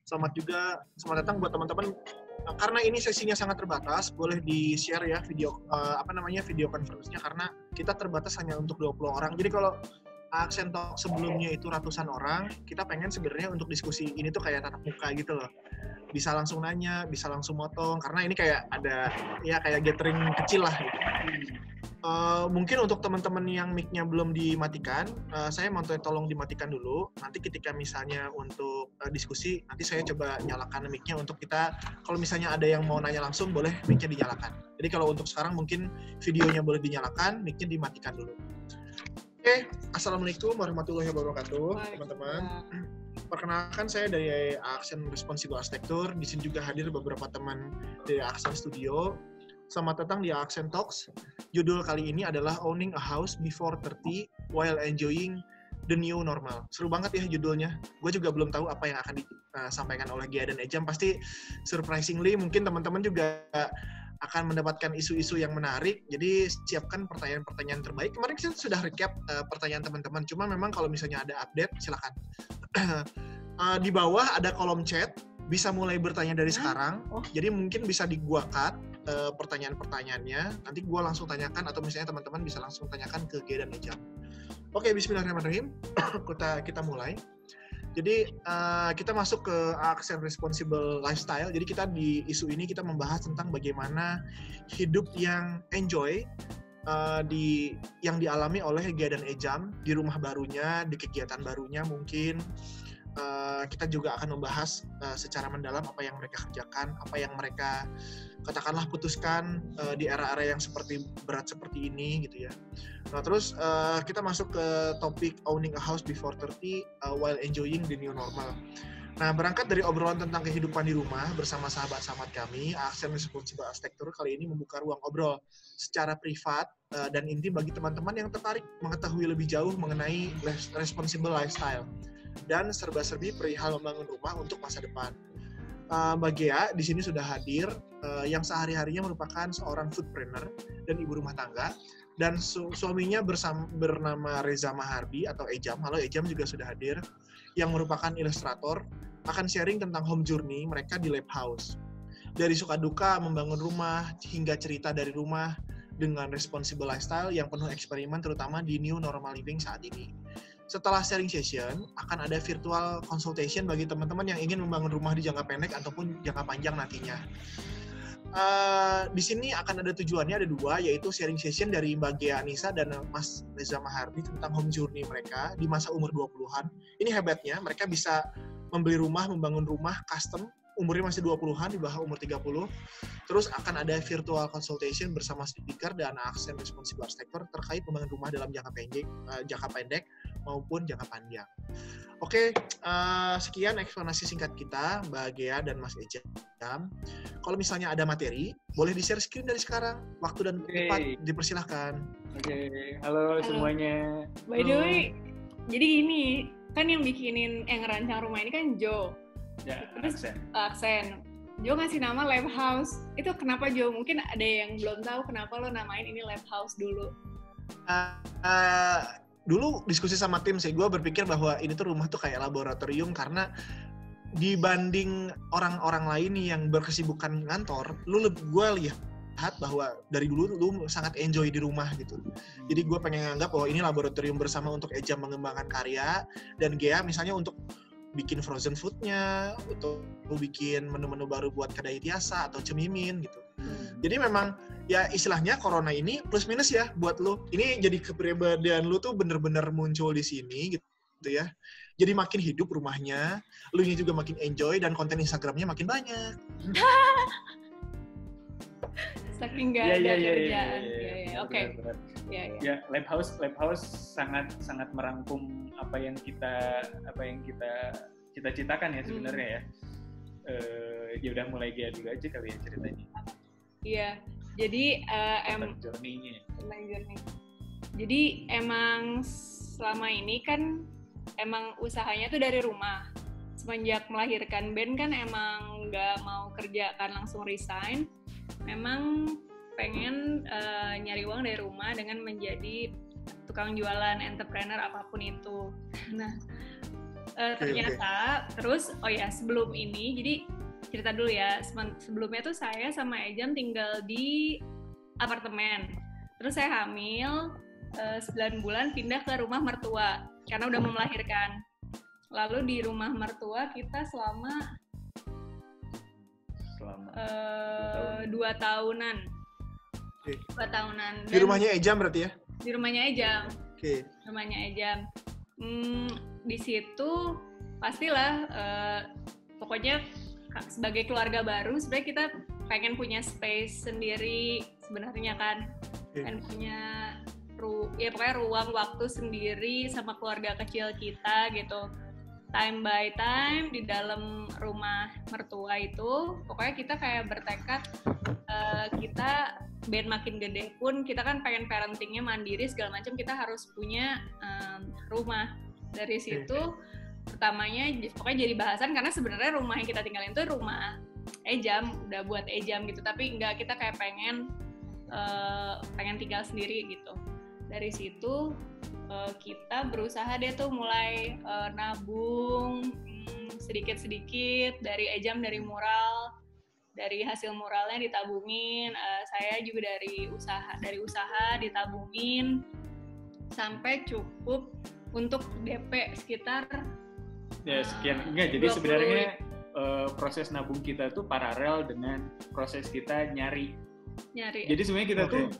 Selamat datang buat teman-teman. Karena ini sesinya sangat terbatas, boleh di-share ya video video conference-nya karena kita terbatas hanya untuk 20 orang. Jadi kalau Aksen Talk sebelumnya itu ratusan orang, kita pengen sebenarnya untuk diskusi ini tuh kayak tatap muka gitu loh. Bisa langsung nanya, bisa langsung motong, karena ini kayak ada ya kayak gathering kecil lah gitu. Mungkin untuk teman-teman yang mic-nya belum dimatikan, saya mau tolong dimatikan dulu. Nanti ketika misalnya untuk diskusi, nanti saya coba nyalakan mic-nya untuk kita, kalau misalnya ada yang mau nanya langsung, boleh mic-nya dinyalakan. Jadi kalau untuk sekarang mungkin videonya boleh dinyalakan, mic-nya dimatikan dulu. Oke, Assalamualaikum warahmatullahi wabarakatuh, teman-teman. Perkenalkan, saya dari Aksen Responsible Architecture. Di sini juga hadir beberapa teman dari Aksen Studio. Selamat datang di Aksen Talks. Judul kali ini adalah Owning a House Before 30 While Enjoying the New Normal. Seru banget ya judulnya. Gue juga belum tahu apa yang akan disampaikan oleh Gia dan Ejam. Pasti surprisingly mungkin teman-teman juga akan mendapatkan isu-isu yang menarik. Jadi siapkan pertanyaan-pertanyaan terbaik. Kemarin kita sudah recap pertanyaan teman-teman. Cuma memang kalau misalnya ada update, silakan. Di bawah ada kolom chat. Bisa mulai bertanya dari sekarang. Jadi mungkin bisa gua cut pertanyaan-pertanyaannya. Nanti gua langsung tanyakan atau misalnya teman-teman bisa langsung tanyakan ke Gia dan Ejam. Oke, bismillahirrahmanirrahim. Kita mulai. Jadi kita masuk ke Aksen Responsible Lifestyle. Jadi kita di isu ini kita membahas tentang bagaimana hidup yang enjoy yang dialami oleh Gia dan Ejam di rumah barunya, di kegiatan barunya mungkin. Kita juga akan membahas secara mendalam apa yang mereka kerjakan, apa yang mereka katakanlah putuskan di era-era yang berat seperti ini gitu ya. Nah terus kita masuk ke topik Owning a House Before 30 While Enjoying the New Normal. Nah berangkat dari obrolan tentang kehidupan di rumah bersama sahabat-sahabat kami, Aksen Responsible Architecture kali ini membuka ruang obrol secara privat dan intim bagi teman-teman yang tertarik mengetahui lebih jauh mengenai responsible lifestyle dan serba-serbi perihal membangun rumah untuk masa depan. Mbak Gea di sini sudah hadir, yang sehari-harinya merupakan seorang foodpreneur dan ibu rumah tangga, dan suaminya bernama Reza Mahardi atau Ejam. Halo Ejam juga sudah hadir, yang merupakan ilustrator, akan sharing tentang home journey mereka di Lab House. Dari suka duka membangun rumah hingga cerita dari rumah dengan responsible lifestyle yang penuh eksperimen terutama di new normal living saat ini. Setelah sharing session, akan ada virtual consultation bagi teman-teman yang ingin membangun rumah di jangka pendek ataupun jangka panjang nantinya. Di sini akan ada tujuannya, ada dua, yaitu sharing session dari Mbak Gia Anissa dan Mas Reza Mahardi tentang home journey mereka di masa umur 20-an. Ini hebatnya, mereka bisa membeli rumah, membangun rumah custom, umurnya masih 20-an, di bawah umur 30. Terus akan ada virtual consultation bersama speaker dan Aksen Responsible Architecture terkait membangun rumah dalam jangka pendek maupun jangka panjang. Oke, sekian eksplanasi singkat kita, Mbak Gea dan Mas Ejam. Kalau misalnya ada materi, boleh di-share screen dari sekarang. Waktu dan tempat dipersilahkan. Oke, halo semuanya. By the way, jadi gini, kan yang ngerancang rumah ini kan Joe. Ya, terus Aksen. Joe ngasih nama Lab House. Itu kenapa Joe? Mungkin ada yang belum tahu kenapa lo namain ini Lab House dulu. Dulu diskusi sama tim sih, gue berpikir bahwa ini tuh rumah tuh kayak laboratorium karena dibanding orang-orang lain yang berkesibukan ngantor, gue lihat bahwa dari dulu lu sangat enjoy di rumah gitu. Jadi gue pengen nganggap bahwa ini laboratorium bersama untuk Ejam mengembangkan karya dan Gea misalnya untuk bikin frozen food-nya, atau bikin menu-menu baru buat kedai tiasa atau cemimin gitu. Jadi memang ya istilahnya corona ini plus minus ya buat lu. Ini jadi kepribadian lu tuh bener-bener muncul di sini gitu ya. Jadi makin hidup rumahnya, lu nya juga makin enjoy dan konten Instagramnya makin banyak. Saking gak ada kerjaan. Oke. Ya, Lab House sangat merangkum apa yang kita cita-citakan ya sebenarnya ya. Ya udah mulai Gia dulu aja kali ya ceritanya. Iya. Jadi tentang journey-nya. Jadi emang selama ini kan emang usahanya tuh dari rumah. Semenjak melahirkan Ben kan emang nggak mau kerja kan langsung resign. Memang pengen nyari uang dari rumah dengan menjadi tukang jualan, entrepreneur apapun itu. Nah, Ternyata terus sebelum ini, jadi cerita dulu ya, sebelumnya tuh saya sama Ejam tinggal di apartemen, terus saya hamil 9 bulan pindah ke rumah mertua karena udah mau melahirkan. Lalu di rumah mertua kita selama 2 tahunan. 2 tahunan. Di rumahnya Ejam berarti ya? Di rumahnya Ejam. Oke. Rumahnya Ejam. Di situ pastilah pokoknya sebagai keluarga baru sebenarnya kita pengen punya space sendiri sebenarnya kan. Pengen punya pokoknya ruang waktu sendiri sama keluarga kecil kita gitu. Time by time di dalam rumah mertua itu pokoknya kita kayak bertekad kita Ben makin gede pun kita kan pengen parentingnya mandiri segala macam, kita harus punya rumah. Dari situ pertamanya pokoknya jadi bahasan karena sebenarnya rumah yang kita tinggalin itu rumah Ejam, udah buat Ejam gitu, tapi enggak, kita kayak pengen tinggal sendiri gitu. Dari situ kita berusaha deh tuh mulai nabung sedikit-sedikit dari Ejam, dari mural, dari hasil muralnya ditabungin, saya juga dari usaha ditabungin sampai cukup untuk DP sekitar sekian. Enggak, jadi sebenarnya proses nabung kita tuh paralel dengan proses kita nyari. Jadi sebenarnya kita tuh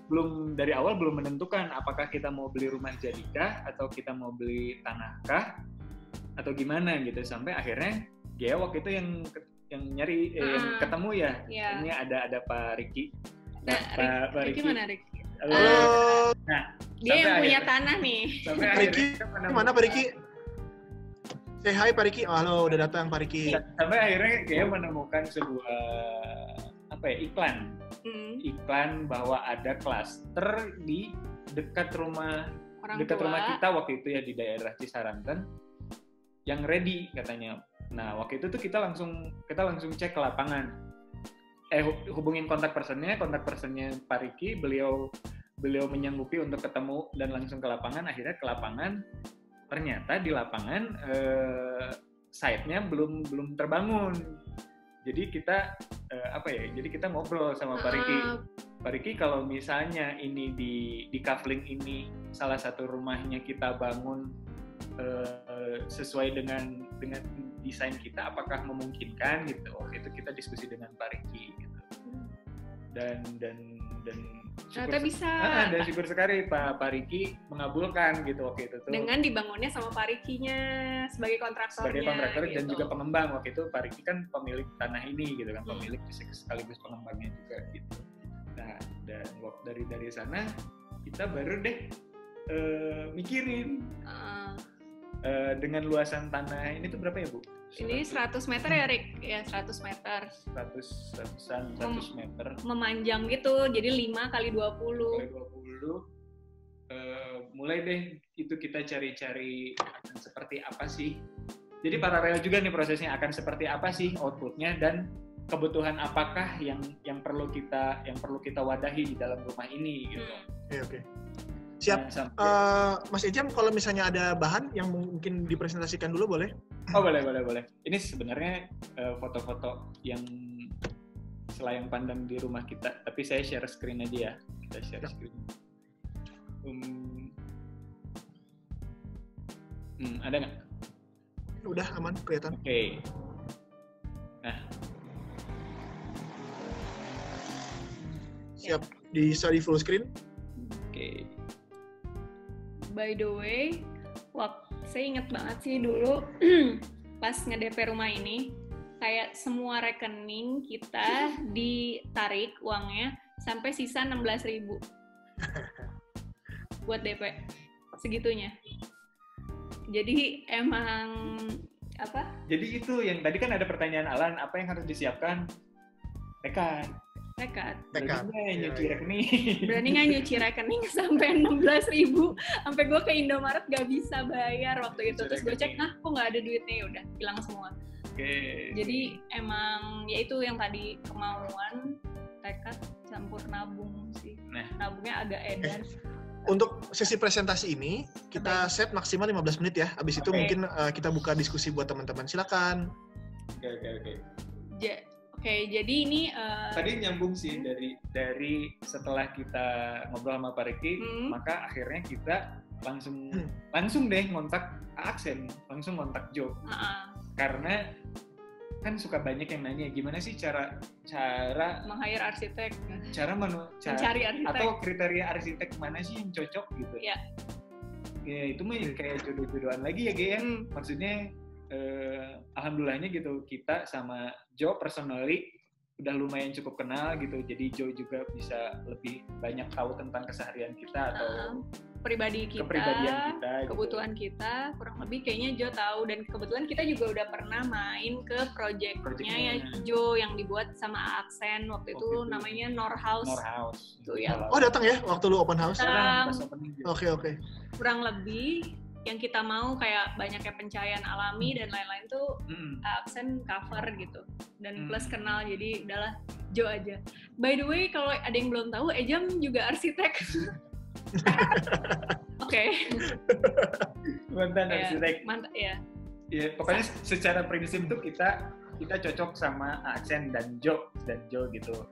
dari awal belum menentukan apakah kita mau beli rumah jadikah atau kita mau beli tanahkah atau gimana gitu, sampai akhirnya waktu itu yang nyari yang ketemu ya. Ini ada Pak Riki. Pak Riki mana Riki? Halo. Nah, dia yang punya tanah nih. Riki, mana Pak Riki? Say hi Pak Riki. Halo, udah datang Pak Riki. Sampai akhirnya menemukan sebuah iklan bahwa ada klaster di dekat rumah kita waktu itu ya, di daerah Cisaranten yang ready katanya. Nah, waktu itu tuh kita langsung cek ke lapangan. Hubungin kontak personnya Pak Riki, beliau menyanggupi untuk ketemu dan langsung ke lapangan. Akhirnya ke lapangan, ternyata di lapangan site-nya belum terbangun. Jadi kita jadi kita ngobrol sama Pak Riki. Pak Riki, kalau misalnya ini di Kafling ini salah satu rumahnya kita bangun sesuai dengan desain kita, apakah memungkinkan gitu. Waktu itu kita diskusi dengan Pak Riki gitu. Dan ternyata bisa. Dan syukur sekali Pak Riki mengabulkan gitu waktu itu tuh. Dengan dibangunnya sama Pak Rikinya sebagai kontraktornya. Sebagai kontraktor gitu. Dan juga pengembang. Waktu itu Pak Riki kan pemilik tanah ini gitu kan, pemilik sekaligus pengembangnya juga gitu. Nah, dan dari sana kita baru deh mikirin dengan luasan tanah ini tuh berapa ya Bu? Ini 100 meter ya Rik? Ya 100 meter. 100 meter. Memanjang gitu, jadi 5 kali 20. Kali 20. Mulai deh itu kita cari-cari akan seperti apa sih. Jadi paralel juga nih prosesnya, akan seperti apa sih outputnya dan kebutuhan apakah yang perlu kita wadahi di dalam rumah ini gitu. Oke. Siap. Mas Ejam, kalau misalnya ada bahan yang mungkin dipresentasikan dulu boleh? Oh boleh. Ini sebenarnya foto-foto yang selayang pandang di rumah kita, tapi saya share screen aja ya. Kita share screen. Ada nggak? Udah aman, kelihatan. Oke. Nah. Siap, bisa di full screen. Oke. By the way, saya inget banget sih dulu pas nge-DP rumah ini, kayak semua rekening kita ditarik uangnya sampai sisa 16.000 buat DP segitunya. Jadi emang apa? Jadi itu yang tadi kan ada pertanyaan Alan, apa yang harus disiapkan? Tekad. Berani nggak nyuci rekening sampai 16.000, sampai gue ke Indomaret gak bisa bayar waktu itu. Terus gue cek, kok nggak ada duitnya, udah hilang semua. Jadi emang ya itu yang tadi, kemauan, tekad campur nabung sih. Nabungnya agak edan. untuk sesi presentasi ini kita set maksimal 15 menit ya. Abis itu mungkin kita buka diskusi buat teman-teman. Silakan. Oke. Oke, jadi ini tadi nyambung sih dari setelah kita ngobrol sama Pak Riki, maka akhirnya kita langsung deh ngontak Aksen, langsung ngontak Jo. Karena kan suka banyak yang nanya gimana sih cara meng-hire arsitek, mencari arsitek atau kriteria arsitek mana sih yang cocok gitu. Ya itu mah kayak jodoh-jodohan lagi ya Ge. Maksudnya alhamdulillahnya gitu kita sama Jo personally udah lumayan cukup kenal gitu, jadi Jo juga bisa lebih banyak tahu tentang keseharian kita atau kepribadian kita, kebutuhan gitu. Kita kurang lebih kayaknya Jo tahu, dan kebetulan kita juga udah pernah main ke project-nya ya Jo yang dibuat sama Aksen waktu itu namanya Norhouse. Tuh ya. Oh datang ya waktu lu open house? Oke. Kurang lebih yang kita mau kayak banyaknya pencahayaan alami dan lain-lain tuh Aksen cover gitu, dan plus kenal, jadi udahlah Jo aja. By the way, kalau ada yang belum tahu, Ejam juga arsitek. Oke. Mantan arsitek. Mantap ya. Ya pokoknya secara prinsip tuh kita cocok sama Aksen dan Jo gitu.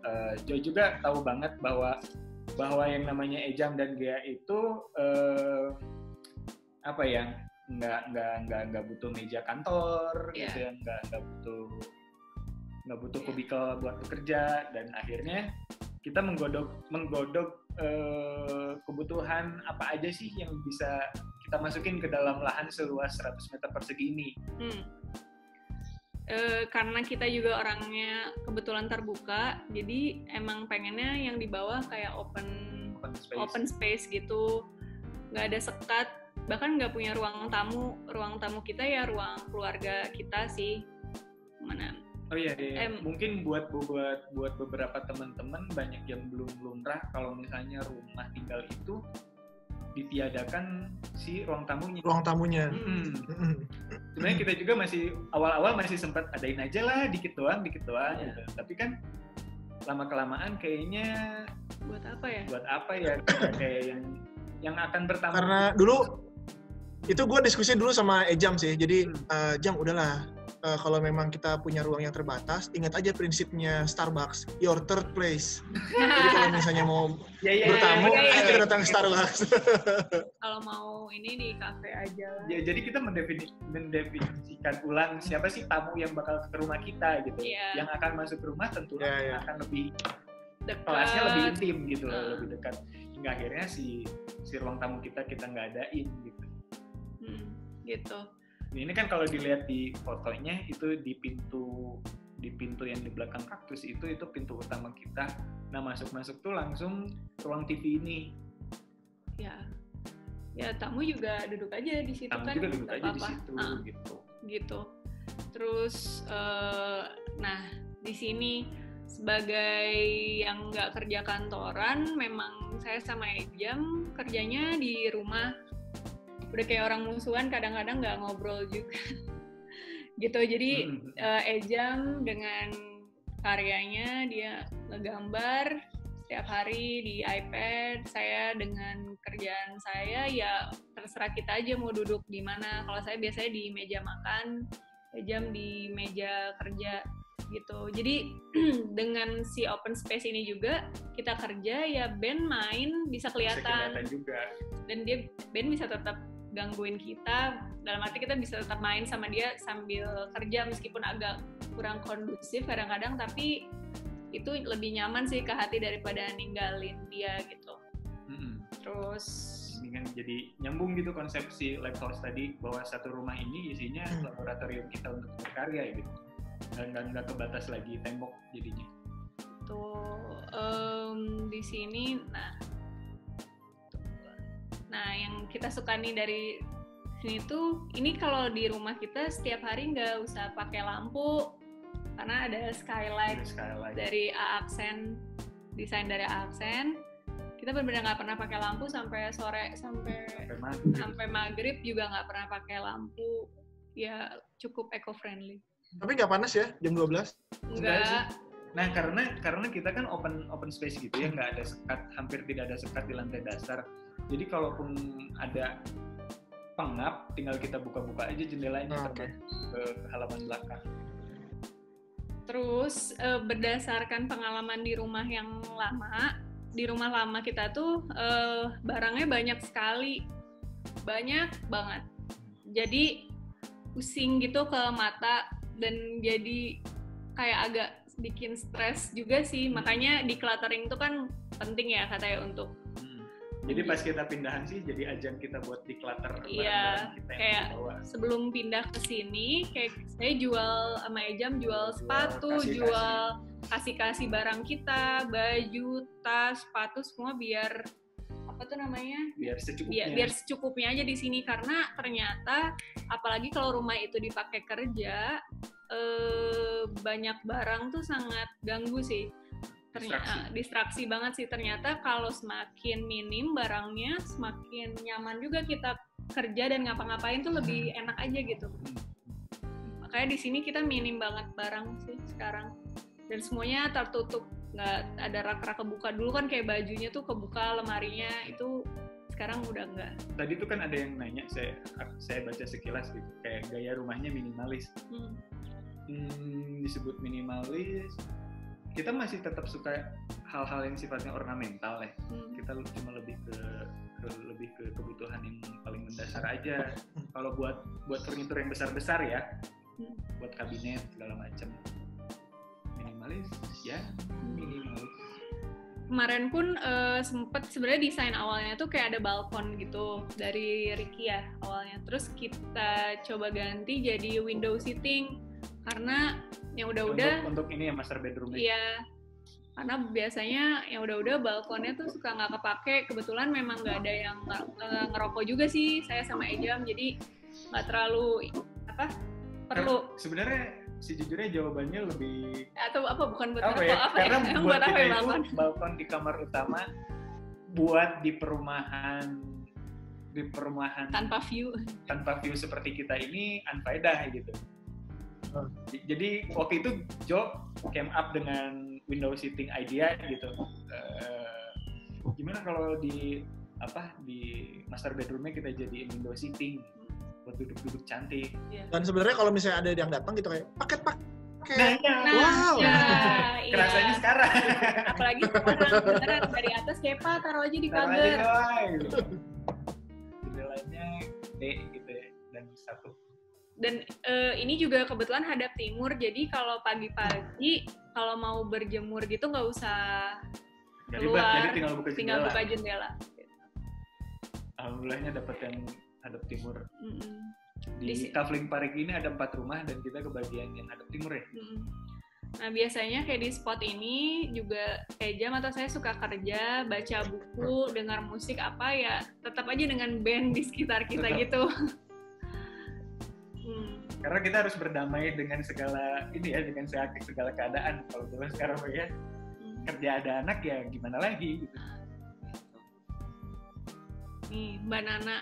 Jo juga tahu banget bahwa yang namanya Ejam dan Gea itu nggak butuh meja kantor gitu ya, nggak butuh kubikel buat bekerja, dan akhirnya kita menggodok kebutuhan apa aja sih yang bisa kita masukin ke dalam lahan seluas 100 meter persegi ini. Karena kita juga orangnya kebetulan terbuka, jadi emang pengennya yang di bawah kayak open space gitu, nggak ada sekat. Bahkan nggak punya ruang tamu kita ya ruang keluarga kita sih. Mana? Oh iya. Mungkin buat beberapa teman-teman banyak yang belum lumrah kalau misalnya rumah tinggal itu ditiadakan si ruang tamunya. Sebenarnya kita juga masih awal-awal masih sempat adain aja lah dikit doang gitu. Tapi kan lama-kelamaan kayaknya buat apa ya? Kayak yang akan bertambah. Karena dulu itu gue diskusi dulu sama Ejam sih. Jadi Jam udahlah, kalau memang kita punya ruang yang terbatas, ingat aja prinsipnya Starbucks, your third place. Jadi kalau misalnya mau bertamu, kita datang ke Starbucks. Kalau mau ini di kafe aja lah. Ya, jadi kita mendefinisikan ulang siapa sih tamu yang bakal ke rumah kita gitu. Yang akan masuk ke rumah tentu akan lebih kelasnya lebih intim gitu loh, lebih dekat. Hingga akhirnya si ruang tamu kita nggak adain gitu. Gitu. Ini kan kalau dilihat di fotonya itu di pintu yang di belakang kaktus itu pintu utama kita. Nah masuk tuh langsung ruang TV ini. Ya tamu juga duduk aja di situ kan. Tamu juga duduk aja di situ gitu. Terus nah di sini sebagai yang nggak kerja kantoran, memang saya sama Ejam kerjanya di rumah. Udah kayak orang musuhan, kadang-kadang nggak ngobrol juga gitu. Jadi Ejam dengan karyanya dia ngegambar setiap hari di iPad, saya dengan kerjaan saya ya terserah kita aja mau duduk di mana. Kalau saya biasanya di meja makan, Ejam di meja kerja gitu. Jadi dengan si open space ini juga kita kerja ya, Ben main bisa kelihatan juga, dan Ben bisa tetap gangguin kita, dalam arti kita bisa tetap main sama dia sambil kerja meskipun agak kurang kondusif kadang-kadang, tapi itu lebih nyaman sih ke hati daripada ninggalin dia gitu. Terus ini kan jadi nyambung gitu konsep si Live House tadi, bahwa satu rumah ini isinya laboratorium kita untuk berkarya gitu, dan nggak kebatas lagi tembok jadinya. Di sini Nah, yang kita suka nih dari sini tuh, ini kalau di rumah kita setiap hari nggak usah pakai lampu, karena ada skylight dari Aksen, desain dari Aksen. Kita benar-benar nggak pernah pakai lampu sampai sore, sampai maghrib juga nggak pernah pakai lampu. Ya cukup eco-friendly. Tapi nggak panas ya jam 12? Nggak. Nah, karena kita kan open space gitu ya, nggak ada sekat, hampir tidak ada sekat di lantai dasar. Jadi kalaupun ada pengap, tinggal kita buka-buka aja jendelanya ke halaman belakang. Terus berdasarkan pengalaman di rumah yang lama, di rumah lama kita tuh barangnya banyak sekali, banyak banget. Jadi pusing gitu ke mata dan jadi kayak agak bikin stres juga sih, makanya decluttering itu kan penting ya katanya untuk. Jadi pas kita pindahan sih jadi ajang kita buat declutter iya, barang-barang kita yang kayak dibawa. Sebelum pindah ke sini kayak saya jual sama Ejam jual sepatu, jual kasih barang kita, baju, tas, sepatu semua biar apa tuh namanya? Biar secukupnya. Biar secukupnya aja di sini, karena ternyata apalagi kalau rumah itu dipakai kerja, banyak barang tuh sangat ganggu sih. Distraksi banget sih. Ternyata kalau semakin minim barangnya, semakin nyaman juga kita kerja dan ngapa-ngapain tuh lebih enak aja gitu. Makanya di sini kita minim banget barang sih sekarang. Dan semuanya tertutup, nggak ada rak-rak kebuka. Dulu kan kayak bajunya tuh kebuka lemarinya, itu sekarang udah nggak. Tadi tuh kan ada yang nanya, saya baca sekilas gitu, kayak gaya rumahnya minimalis. Disebut minimalis, kita masih tetap suka hal-hal yang sifatnya ornamental ya. Kita cuma lebih ke kebutuhan yang paling mendasar aja. Kalau buat furnitur yang besar-besar ya, buat kabinet segala macam, minimalis ya, minimalis. Kemarin pun sempet sebenarnya desain awalnya tuh kayak ada balkon gitu dari Ricky ya awalnya. Terus kita coba ganti jadi window seating karena yang udah-udah untuk ini ya master bedroom. Iya. Karena biasanya yang udah-udah balkonnya tuh suka nggak kepake. Kebetulan memang nggak ada yang ngerokok juga sih saya sama Ejam, jadi nggak terlalu perlu. Sebenarnya sejujurnya jawabannya lebih bukan buat apa ya? Karena buat apa kita itu balkon di kamar utama buat di perumahan tanpa view seperti kita ini unfaedah gitu. Jadi waktu itu Joe came up dengan window seating idea gitu. Gimana kalau di master bedroomnya kita jadiin window seating buat duduk-duduk cantik. Dan sebenarnya kalau misalnya ada yang datang gitu kayak paket. Wow. Kerasanya sekarang. Apalagi sekarang beneran dari atas kayak taruh aja di pagar. Jendelanya gede gitu ya, dan satu. Dan ini juga kebetulan hadap timur, jadi kalau pagi-pagi kalau mau berjemur gitu nggak usah keluar, jadi tinggal buka jendela. Alhamdulillahnya dapat yang hadap timur. Di Kavling Parigi ini ada 4 rumah dan kita kebagian yang hadap timur ya. Nah biasanya kayak di spot ini juga Ejam atau saya suka kerja, baca buku, dengar musik apa ya, tetap aja dengan band di sekitar kita gitu. Karena kita harus berdamai dengan segala dengan segala keadaan. Kalau zaman sekarang ya kerja ada anak ya gimana lagi gitu. Nih Mbak Nana.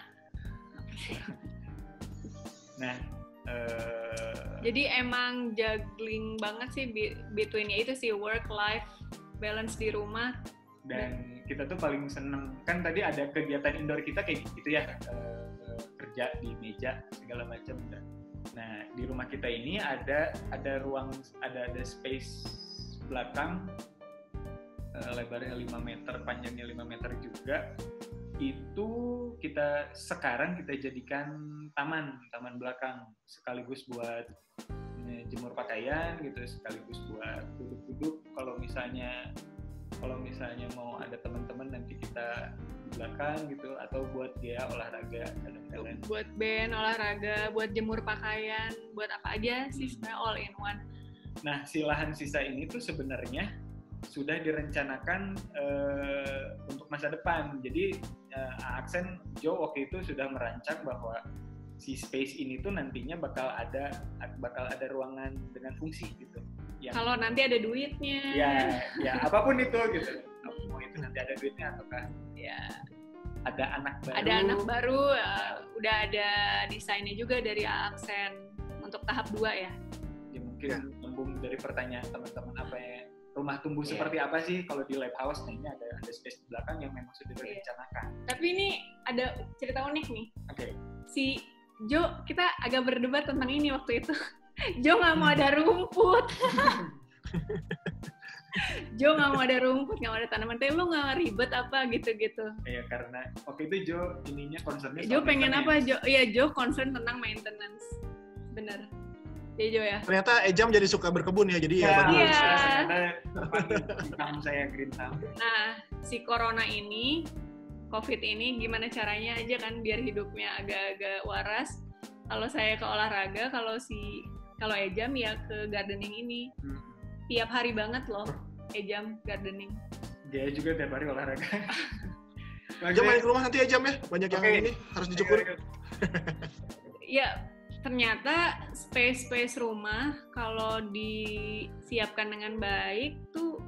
Nah, jadi emang juggling banget sih between-nya itu sih work life balance di rumah. Dan kita tuh paling seneng kan tadi ada kegiatan indoor kita kayak gitu ya, kerja di meja segala macam. Nah di rumah kita ini ada ruang, ada space belakang, lebarnya 5 meter, panjangnya 5 meter juga. Itu sekarang kita jadikan taman belakang, sekaligus buat jemur pakaian gitu, sekaligus buat duduk-duduk. Kalau misalnya mau ada teman-teman nanti kita di belakang gitu, atau buat dia olahraga kadang-kadang. Buat band, olahraga, buat jemur pakaian, buat apa aja sih sebenarnya all in one. Nah, si lahan sisa ini tuh sebenarnya sudah direncanakan untuk masa depan. Jadi Aksen Joe waktu itu sudah merancang bahwa si space ini tuh nantinya bakal ada ruangan dengan fungsi gitu. Kalau nanti ada duitnya. Ya apapun itu gitu. Mau itu nanti ada duitnya ataukah ya ada anak baru. Ada anak baru, udah ada desainnya juga dari Aksen untuk tahap 2 ya. Ya mungkin nyambung dari pertanyaan teman-teman apa rumah tumbuh seperti apa sih kalau di Lab House. Nah ini ada space di belakang yang memang sudah direncanakan. Tapi ini ada cerita unik nih. Oke. Si Jo, kita agak berdebat tentang ini waktu itu. Jo nggak mau ada rumput. Jo nggak mau ada rumput, nggak mau ada tanaman. Tapi lu nggak ribet apa gitu-gitu. Iya, karena waktu itu Jo ininya concernnya. Jo pengen apa Jo? Iya, Jo concern tentang maintenance. Bener. Iya Jo ya. Ternyata Ejam jadi suka berkebun ya, jadi ya bagus. Iya. Ternyata saya green thumb. Nah, si corona ini, COVID ini gimana caranya aja kan biar hidupnya agak-agak waras. Kalau saya ke olahraga, kalau Ejam ya ke gardening ini. Tiap hari banget loh, Ejam gardening. Dia juga tiap hari olahraga. Ejam main ke rumah nanti Ejam ya, banyak yang ini harus dicukur. Ya, ternyata space rumah kalau disiapkan dengan baik tuh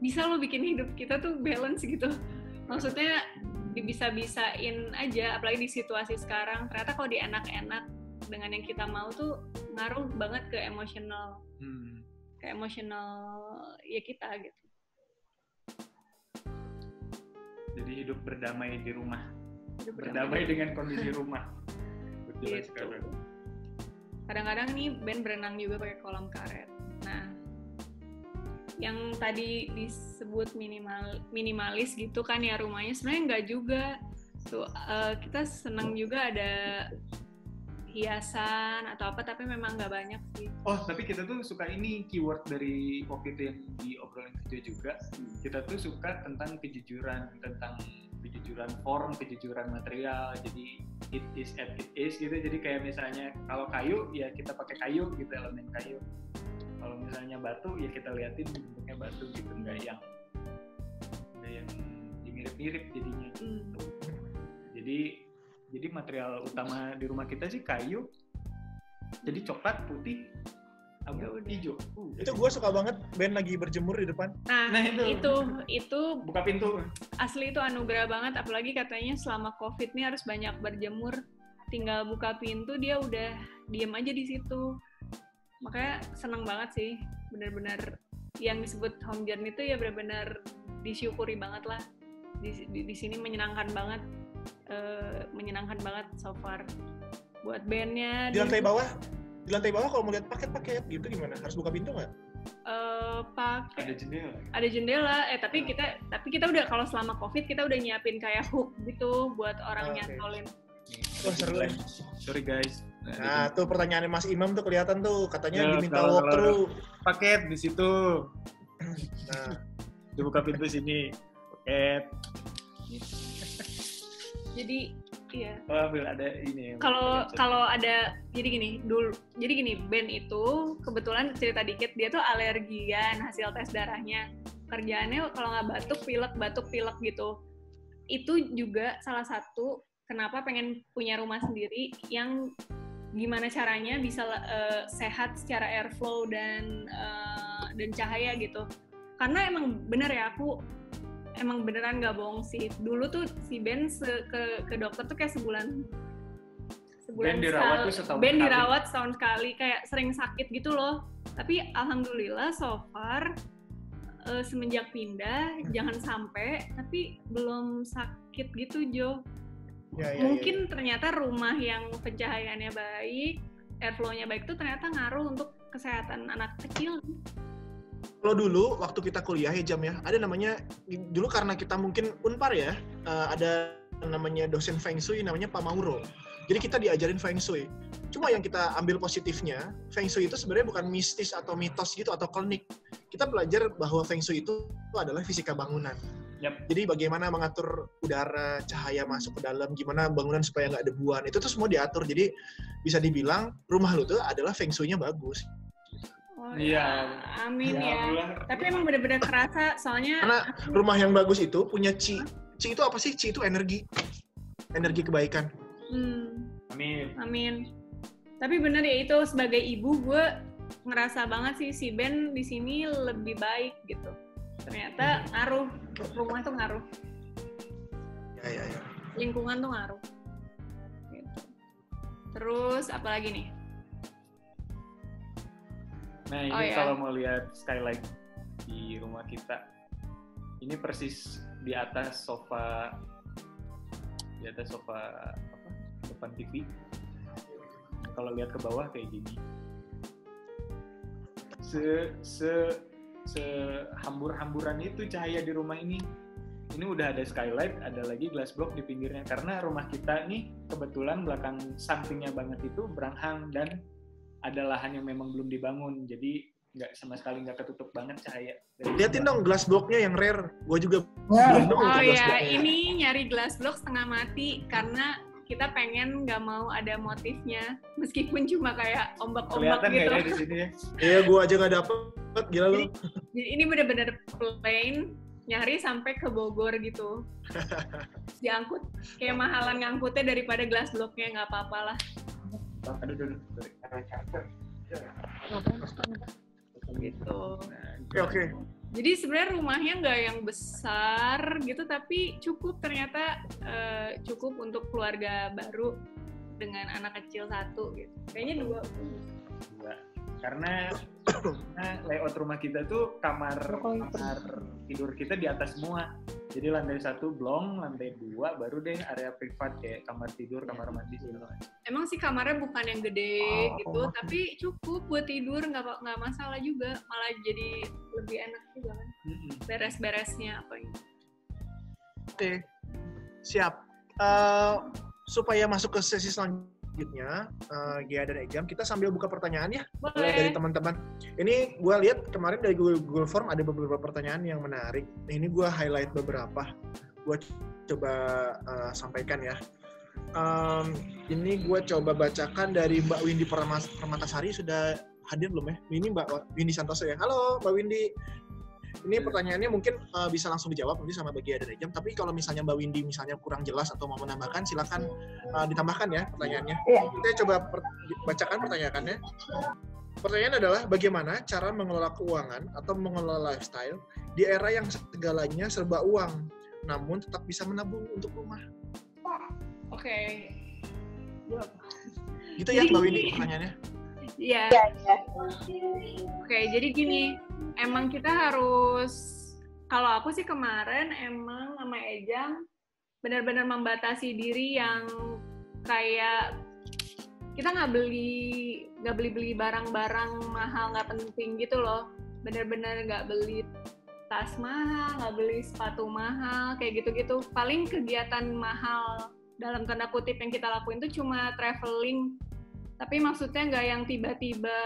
bisa lo bikin hidup kita tuh balance gitu. Maksudnya bisa-bisain aja, apalagi di situasi sekarang. Ternyata kalau di enak-enak dengan yang kita mau tuh ngaruh banget ke emosional. Ke emosional ya kita gitu. Jadi hidup berdamai di rumah. Berdamai dengan kondisi rumah. Betul gitu. sekali. Kadang-kadang nih Ben berenang juga pakai kolam karet. Nah, yang tadi disebut minimalis gitu kan ya rumahnya, sebenarnya enggak juga. Tuh kita senang juga ada hiasan atau apa, tapi memang nggak banyak sih. Oh, tapi kita tuh suka ini keyword dari waktu itu yang diobrolin kerja juga. Kita tuh suka tentang kejujuran form, kejujuran material. Jadi it is as it is gitu. Jadi kayak misalnya kalau kayu ya kita pakai kayu gitu, elemen kayu. Kalau misalnya batu ya kita liatin bentuknya batu gitu, nggak yang mirip-mirip jadinya. Gitu. Jadi material utama di rumah kita sih kayu. Jadi coklat, putih, abu, hijau. Itu gue suka banget Ben lagi berjemur di depan. Nah itu buka pintu. Asli itu anugerah banget, apalagi katanya selama COVID nih harus banyak berjemur. Tinggal buka pintu dia udah diem aja di situ. Makanya seneng banget sih, benar-benar yang disebut home journey itu ya benar-benar disyukuri banget lah. Di sini menyenangkan banget so far buat bandnya. Di lantai bawah kalau mau lihat paket gitu gimana? Harus buka pintu nggak? Ada jendela. Tapi kita udah, kalau selama COVID kita udah nyiapin kayak hook gitu buat orang nyantolin. Wah seru ya. Sorry guys. Nah tuh pertanyaannya Mas Imam tuh kelihatan tuh, katanya diminta walkthrough. Paket di situ. Nah, dibuka pintu sini. Paket. Jadi iya. Ada ini. Kalau ada jadi gini, Ben itu kebetulan cerita dikit, dia tuh alergian hasil tes darahnya. Kerjaannya kalau nggak batuk pilek gitu. Itu juga salah satu kenapa pengen punya rumah sendiri yang gimana caranya bisa sehat secara airflow dan cahaya gitu. Karena emang bener ya, aku emang beneran nggak bohong sih. Dulu tuh si Ben ke dokter tuh kayak sebulan Ben dirawat tuh setahun Ben dirawat setahun sekali, kayak sering sakit gitu loh. Tapi alhamdulillah so far semenjak pindah jangan sampai, tapi belum sakit gitu Jo. Mungkin ternyata rumah yang pencahayaannya baik, airflow-nya baik tuh ternyata ngaruh untuk kesehatan anak kecil. Kalau dulu waktu kita kuliah ya Jam ya, ada namanya dulu karena kita mungkin Unpar ya, ada namanya dosen Feng Shui namanya Pak Mauro. Jadi kita diajarin Feng Shui. Cuma yang kita ambil positifnya, Feng Shui itu sebenarnya bukan mistis atau mitos gitu atau klinik. Kita belajar bahwa Feng Shui itu adalah fisika bangunan. Yep. Jadi bagaimana mengatur udara, cahaya masuk ke dalam, gimana bangunan supaya nggak debuan, itu tuh semua diatur. Jadi bisa dibilang rumah lu tuh adalah Feng Shui-nya bagus. Iya. Amin ya. Tapi emang benar-benar kerasa soalnya. Karena rumah yang bagus itu punya Qi. Qi itu apa sih? Qi itu energi kebaikan. Amin. Tapi benar ya, itu sebagai ibu gue ngerasa banget sih si Ben di sini lebih baik gitu. Ternyata ngaruh, rumah tuh ngaruh. Ya. Lingkungan tuh ngaruh. Gitu. Terus apa lagi nih? Nah ini kalau mau lihat skylight di rumah kita. Ini persis di atas sofa apa, depan TV. Kalau lihat ke bawah kayak gini. Hambur-hamburan itu cahaya di rumah ini. Ini udah ada skylight, ada lagi glass block di pinggirnya. Karena rumah kita nih kebetulan belakang sampingnya banget itu beranghang dan ada lahan yang memang belum dibangun. Jadi sama sekali nggak ketutup banget cahaya. Liatin dong glass blocknya yang rare. Gue juga Oh ya, ini nyari glass block setengah mati karena kita pengen nggak mau ada motifnya, meskipun cuma kayak ombak-ombak kelihatan gitu. Kelihatan di sini ya. Iya, gue aja nggak dapet, gila lu. Jadi ini bener-bener plain, nyari sampai ke Bogor gitu. Diangkut, kayak mahalan ngangkutnya daripada glass blocknya, nggak apa-apa lah. Aduh. Gitu. Oke. Jadi sebenarnya rumahnya nggak yang besar gitu, tapi cukup ternyata cukup untuk keluarga baru dengan anak kecil 1 gitu. Kayaknya 2. Karena layout rumah kita tuh kamar tidur kita di atas semua. Jadi lantai 1 blong, lantai 2 baru deh area privat kayak kamar tidur, kamar mandi segala macam. Emang sih kamarnya bukan yang gede gitu, tapi cukup buat tidur, nggak masalah juga, malah jadi lebih enak juga kan. Beres-beresnya apa gitu. Oke, siap. Supaya masuk ke sesi selanjutnya, Gia dan Ejam, kita sambil buka pertanyaan ya. Boleh. Dari teman-teman. Ini gue lihat kemarin dari Google Form ada beberapa pertanyaan yang menarik. Ini gue highlight beberapa. Gue coba sampaikan ya. Ini gue coba bacakan dari Mbak Windy Permatasari. Sudah hadir belum ya? Ini Mbak Windy Santoso ya. Halo Mbak Windy. Ini pertanyaannya mungkin bisa langsung dijawab nanti sama Gia dan Ejam. Tapi kalau misalnya Mbak Windy misalnya kurang jelas atau mau menambahkan, silakan ditambahkan ya pertanyaannya. Kita coba bacakan pertanyaannya. Pertanyaan adalah bagaimana cara mengelola keuangan atau mengelola lifestyle di era yang segalanya serba uang, namun tetap bisa menabung untuk rumah. Oke. Gitu ya Mbak Windy pertanyaannya. Iya. Oke, jadi gini, emang kita harus, kalau aku sih kemarin emang sama Ejam benar-benar membatasi diri yang kayak kita nggak beli barang-barang mahal nggak penting gitu loh, benar-benar nggak beli tas mahal, nggak beli sepatu mahal kayak gitu-gitu. Paling kegiatan mahal dalam tanda kutip yang kita lakuin tuh cuma traveling. Tapi maksudnya nggak yang tiba-tiba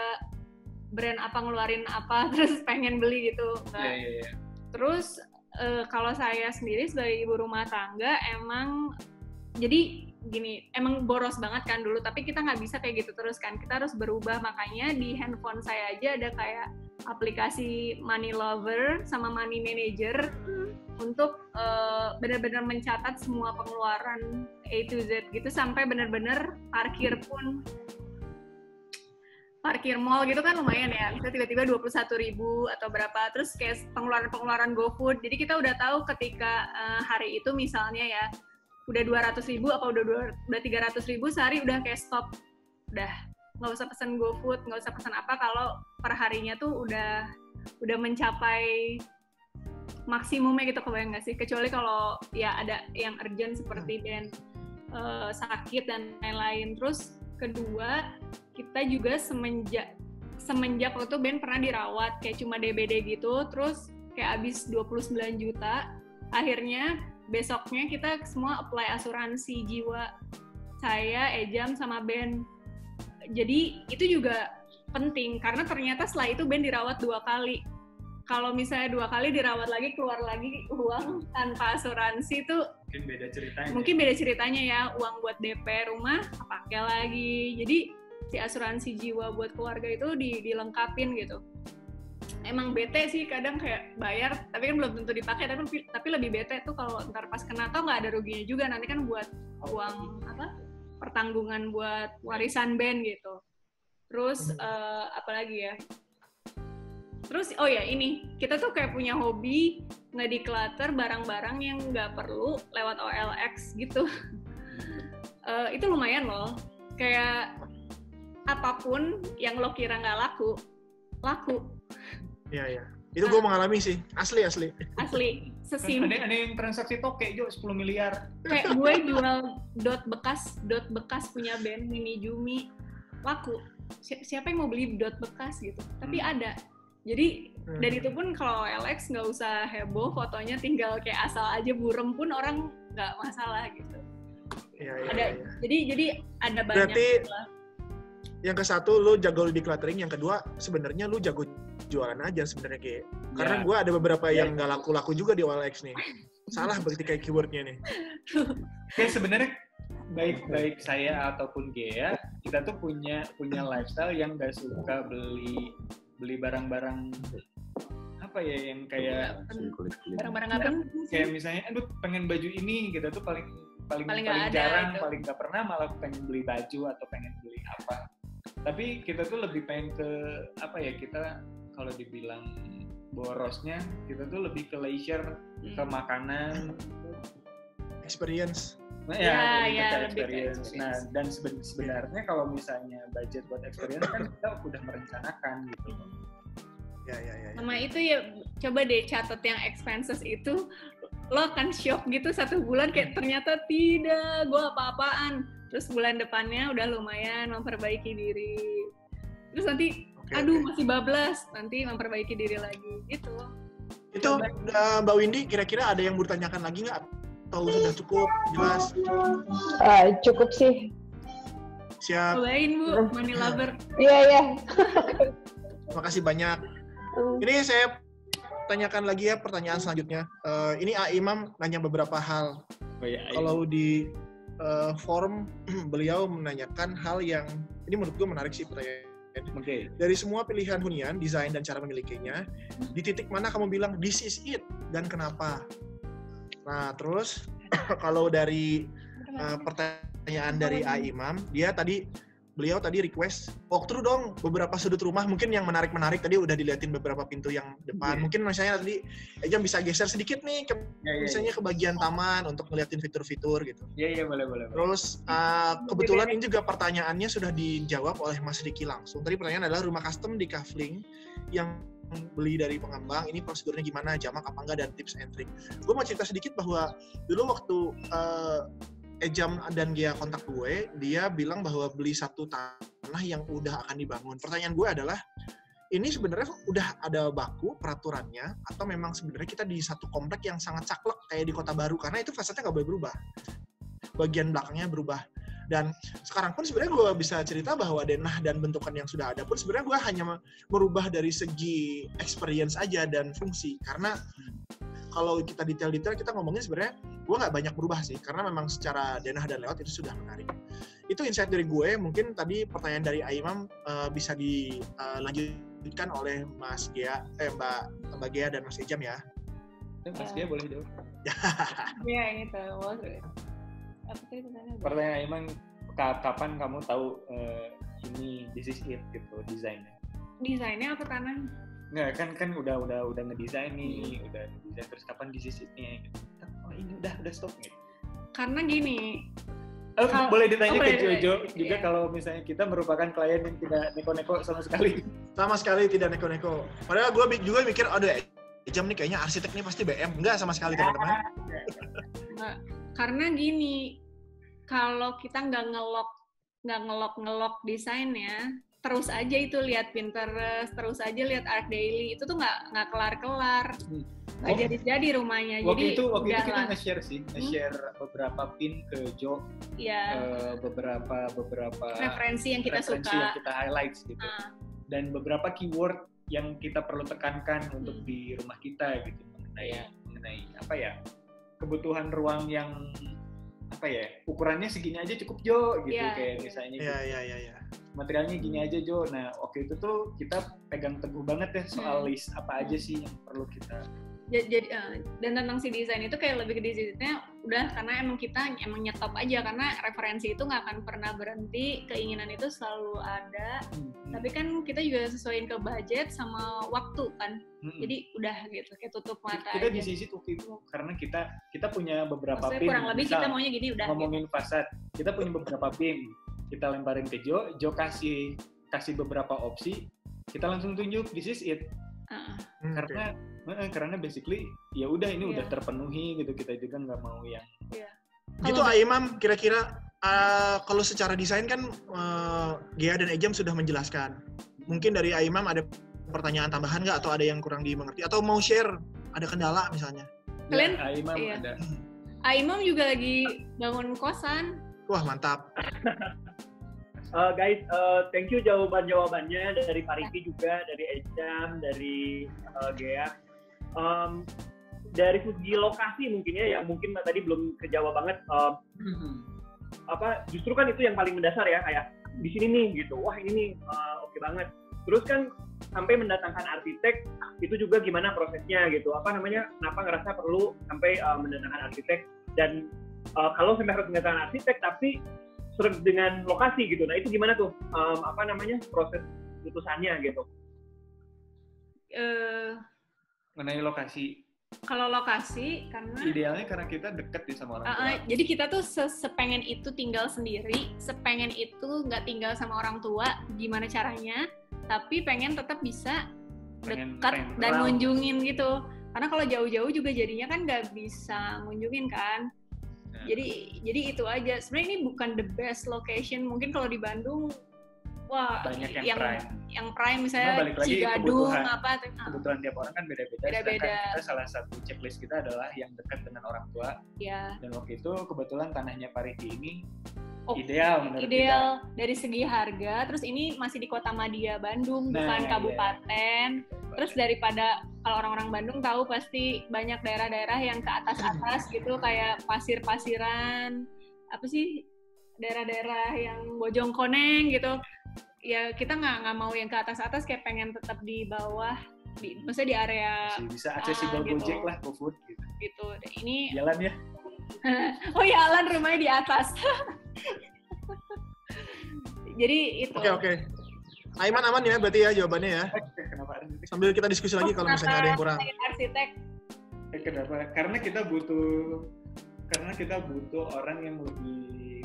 brand apa ngeluarin apa terus pengen beli gitu. Iya. Terus kalau saya sendiri sebagai ibu rumah tangga emang jadi gini, emang boros banget kan dulu, tapi kita nggak bisa kayak gitu terus kan. Kita harus berubah, makanya di handphone saya aja ada kayak aplikasi Money Lover sama Money Manager untuk benar-benar mencatat semua pengeluaran A to Z gitu, sampai benar-benar parkir pun. Parkir mall gitu kan lumayan ya, misalnya tiba-tiba 21.000 atau berapa, terus kayak pengeluaran GoFood, jadi kita udah tahu ketika hari itu misalnya ya, udah 200.000 apa udah 300.000 sehari udah kayak stop, udah nggak usah pesen GoFood, nggak usah pesen apa kalau per harinya tuh udah mencapai maksimumnya gitu, kebayang nggak sih? Kecuali kalau ya ada yang urgent seperti Ben sakit dan lain-lain. Terus kedua, kita juga semenjak waktu itu Ben pernah dirawat kayak cuma DBD gitu, terus kayak habis 29 juta, akhirnya besoknya kita semua apply asuransi jiwa, saya, Ejam, sama Ben. Jadi itu juga penting, karena ternyata setelah itu Ben dirawat 2 kali. Kalau misalnya 2 kali dirawat lagi, keluar lagi uang tanpa asuransi itu mungkin beda ceritanya ya, uang buat DP rumah pakai lagi. Jadi si asuransi jiwa buat keluarga itu dilengkapin gitu. Emang bete sih kadang kayak bayar, tapi kan belum tentu dipakai, tapi lebih bete tuh kalau ntar pas kena tau nggak ada ruginya juga, nanti kan buat uang pertanggungan buat warisan Ben gitu. Terus apalagi ya? Terus oh ya ini, kita tuh kayak punya hobi nge-declutter barang-barang yang nggak perlu lewat OLX gitu. Itu lumayan loh. Kayak apapun yang lo kira nggak laku. Iya. Itu gue mengalami sih, asli. Sesimpel. Ada yang transaksi toke Jo 10 miliar. Kayak gue jual dot bekas punya band Mini Jumi, laku. Siapa yang mau beli dot bekas gitu? Tapi ada. Jadi dari itu pun kalau LX nggak usah heboh, fotonya tinggal kayak asal aja burem pun orang nggak masalah gitu. Iya. Jadi ada banyak. Berarti yang ke satu lu jago di cluttering, yang kedua sebenarnya lu jago jualan aja sebenarnya kayak. Karena gue ada beberapa yang nggak laku-laku juga di OLX nih. Salah berarti kayak keywordnya nih. Kayak sebenarnya baik saya ataupun Gea, kita tuh punya lifestyle yang nggak suka beli barang-barang apa ya yang kayak barang-barang apa? Kayak misalnya, aduh pengen baju ini, kita tuh paling jarang, paling nggak pernah malah pengen beli baju atau pengen beli apa. Tapi kita tuh lebih pengen ke apa ya, kita kalau dibilang borosnya, kita tuh lebih ke leisure, ke makanan, experience. Nah, ya experience. Nah, dan sebenarnya kalau misalnya budget buat experience kan kita udah merencanakan gitu. Ya. Sama itu ya, coba deh catat yang expenses itu, lo akan shock gitu 1 bulan kayak ternyata tidak, gue apa-apaan. Terus bulan depannya udah lumayan memperbaiki diri. Terus nanti, masih bablas, nanti memperbaiki diri lagi gitu. Itu Mbak Windy, kira-kira ada yang mau ditanyakan lagi nggak? Atau sudah cukup jelas? Cukup sih. Siap. Cobain Bu, money lover. Iya. Makasih banyak. Ini saya tanyakan lagi ya pertanyaan selanjutnya. Ini A Imam nanya beberapa hal. Kalau di forum beliau menanyakan hal yang ini menurut gue menarik sih pertanyaan. Dari semua pilihan hunian, desain dan cara memilikinya, di titik mana kamu bilang this is it dan kenapa? Nah, terus kalau dari pertanyaan dari A Imam, beliau tadi request walkthrough dong beberapa sudut rumah, mungkin yang menarik-menarik tadi udah diliatin beberapa pintu yang depan. Mungkin misalnya tadi Ejam bisa geser sedikit nih misalnya ke bagian taman untuk ngeliatin fitur-fitur gitu. Iya, boleh. Terus kebetulan ini juga pertanyaannya sudah dijawab oleh Mas Riki langsung. Tadi pertanyaan adalah rumah custom di Kafling yang beli dari pengembang, ini prosedurnya gimana, jamak apa enggak, dan tips and trick. Gue mau cerita sedikit bahwa dulu waktu Ejam dan Gia kontak gue, dia bilang bahwa beli satu tanah yang udah akan dibangun. Pertanyaan gue adalah, ini sebenarnya udah ada baku peraturannya, atau memang sebenarnya kita di satu komplek yang sangat saklek kayak di Kota Baru, karena itu fasadnya nggak boleh berubah, bagian belakangnya berubah. Dan sekarang pun sebenarnya gue bisa cerita bahwa denah dan bentukan yang sudah ada pun sebenarnya gue hanya merubah dari segi experience aja dan fungsi, karena kalau kita detail-detail kita ngomongin sebenarnya gue nggak banyak berubah sih, karena memang secara denah dan layout itu sudah menarik. Itu insight dari gue. Mungkin tadi pertanyaan dari Aimam bisa dilanjutkan oleh Mas Gia, Mbak Gia dan Mas Ejam ya. Mas Gia boleh dong. Iya, gitu. Pertanyaan Aimam, kapan kamu tahu ini this is it gitu desainnya? Desainnya apa tanah? Nggak, kan udah ngedesain nih, udah desain, terus kapan this is it-nya gitu. Oh ini udah stop gitu. Karena gini, boleh ditanya ke Jojo juga kalau misalnya kita merupakan klien yang tidak neko-neko sama sekali. Sama sekali tidak neko-neko. Padahal gue juga mikir, aduh Ejam nih kayaknya arsitek nih pasti BM. Enggak sama sekali teman-teman. Karena gini, kalau kita nggak ngelok desainnya, terus aja itu lihat Pinterest, terus aja lihat Art Daily, itu tuh nggak kelar-kelar. Nggak jadi rumahnya. Waktu itu kita nge-share beberapa pin ke Jo, beberapa referensi yang kita suka, yang kita highlights gitu, dan beberapa keyword yang kita perlu tekankan untuk di rumah kita gitu, mengenai apa ya, kebutuhan ruang yang apa ya, ukurannya segini aja cukup Jo gitu, kayak misalnya gitu. Materialnya gini aja Jo. Nah waktu itu tuh kita pegang teguh banget ya soal list apa aja sih yang perlu kita. Jadi dan tentang si desain itu kayak lebih ke desainnya udah, karena kita nyetop aja, karena referensi itu nggak akan pernah berhenti, keinginan itu selalu ada. Tapi kan kita juga sesuaiin ke budget sama waktu kan. Jadi udah gitu, kayak tutup mata kita aja. Di sisi waktu itu karena kita punya beberapa maksudnya pin, kurang lebih kita maunya gini udah ngomongin gitu. Fasad, kita punya beberapa pin, kita lemparin ke Jo kasih beberapa opsi, kita langsung tunjuk this is it. Karena basically ya udah ini udah terpenuhi gitu, kita juga nggak mau yang gitu. Imam, kira-kira kalau secara desain kan Gea dan Ejam sudah menjelaskan. Mungkin dari Imam ada pertanyaan tambahan nggak, atau ada yang kurang dimengerti, atau mau share ada kendala misalnya? Kalian Imam ada. Imam juga lagi bangun kosan. Wah, mantap. Guys, thank you jawabannya dari Pak Riki juga, dari Ejam, dari Gea. Dari segi lokasi mungkin ya, yang mungkin tadi belum kejawab banget. Justru kan itu yang paling mendasar ya, kayak di sini nih gitu. Wah ini nih oke banget. Terus kan sampai mendatangkan arsitek itu juga gimana prosesnya gitu. Kenapa ngerasa perlu sampai mendatangkan arsitek, dan kalau sampai harus mendatangkan arsitek tapi serem dengan lokasi gitu. Nah itu gimana tuh proses putusannya gitu? Mengenai lokasi. Kalau lokasi, karena idealnya karena kita deket di sama orang tua. Jadi kita tuh sepengen itu tinggal sendiri, sepengen itu nggak tinggal sama orang tua, gimana caranya, tapi pengen tetap bisa dekat dan ngunjungin gitu. Karena kalau jauh-jauh juga jadinya kan nggak bisa ngunjungin kan. Jadi itu aja. Sebenarnya ini bukan the best location. Mungkin kalau di Bandung, wah, banyak yang prime misalnya Cigadung apa. Kebetulan tiap orang kan beda-beda. Kita salah satu checklist kita adalah yang dekat dengan orang tua. Iya. Dan waktu itu kebetulan tanahnya Pak Riki ini ideal menurut kita. Dari segi harga. Terus ini masih di Kota Madia Bandung, bukan kabupaten. Terus daripada kalau orang-orang Bandung tahu pasti banyak daerah-daerah yang ke atas-atas gitu, kayak pasir-pasiran, daerah-daerah yang Bojongkoneng gitu. Ya kita nggak mau yang ke atas-atas, kayak pengen tetap di bawah, maksudnya di area bisa accessible gitu. Gojek lah, GoFood gitu. Ini jalan ya. Oh ya, Alan rumahnya di atas. Jadi itu. Oke. Aiman aman ya berarti ya jawabannya ya. Kenapa? Sambil kita diskusi lagi kalau misalnya ada yang kurang. Arsitek. Kenapa? Karena kita butuh orang yang lebih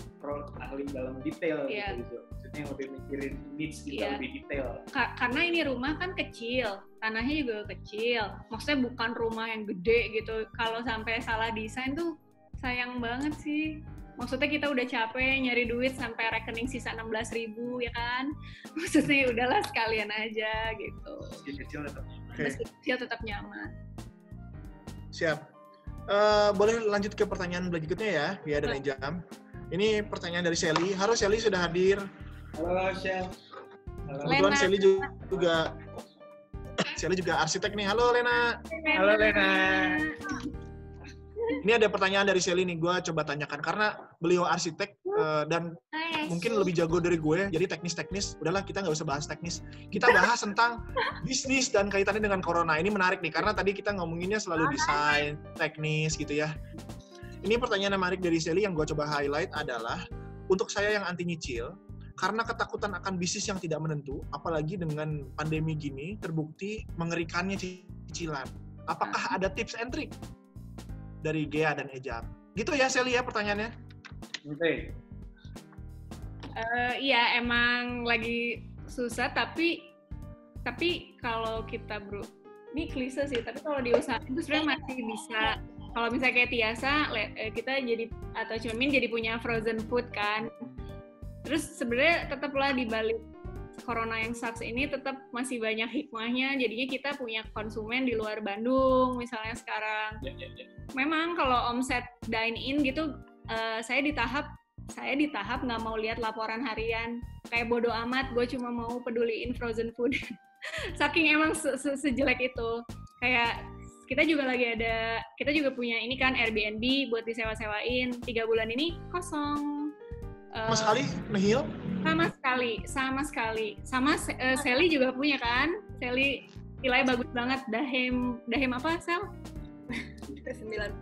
ahli dalam detail gitu. Maksudnya yang lebih mikirin needs kita lebih detail. Karena ini rumah kan kecil, tanahnya juga kecil. Maksudnya bukan rumah yang gede gitu. Kalau sampai salah desain tuh sayang banget sih. Maksudnya kita udah capek nyari duit sampai rekening sisa 16.000 ya kan. Maksudnya udahlah sekalian aja gitu. Meski kecil tetap nyaman. Meski kecil tetap nyaman. Siap. Boleh lanjut ke pertanyaan berikutnya ya, Gea dan Ejam. Ini pertanyaan dari Shelly. Halo Shelly, sudah hadir. Halo Shell. Kebetulan Shelly juga arsitek nih. Halo Lena. Halo Lena. Ini ada pertanyaan dari Shelly nih, gue coba tanyakan. Karena beliau arsitek dan mungkin lebih jago dari gue, jadi teknis-teknis, udahlah kita nggak usah bahas teknis. Kita bahas tentang bisnis dan kaitannya dengan corona. Ini menarik nih, karena tadi kita ngomonginnya selalu desain, teknis gitu ya. Ini pertanyaan yang menarik dari Shelly yang gue coba highlight adalah, untuk saya yang anti nyicil, karena ketakutan akan bisnis yang tidak menentu, apalagi dengan pandemi gini, terbukti mengerikannya cicilan. Apakah ada tips and trick dari Gea dan Ejam? Gitu ya Shelly ya pertanyaannya? Oke. Iya emang lagi susah, tapi kalau kita ini klise sih, tapi kalau diusahain itu sebenarnya masih bisa. Kalau misalnya kayak Tiasa, kita jadi, atau Cemin jadi punya frozen food kan. Terus sebenarnya tetaplah di balik corona yang sucks ini tetap masih banyak hikmahnya. Jadinya kita punya konsumen di luar Bandung misalnya sekarang. Ya. Memang kalau omset dine in gitu, saya di tahap nggak mau lihat laporan harian. Kayak bodo amat, gue cuma mau peduliin frozen food. Saking emang sejelek itu. Kayak kita juga punya ini kan Airbnb buat disewa-sewain. 3 bulan ini kosong. Sama sekali nihil? Sama sekali. Sally juga punya kan? Sally nilai bagus banget. Dahem apa, Sel? 90.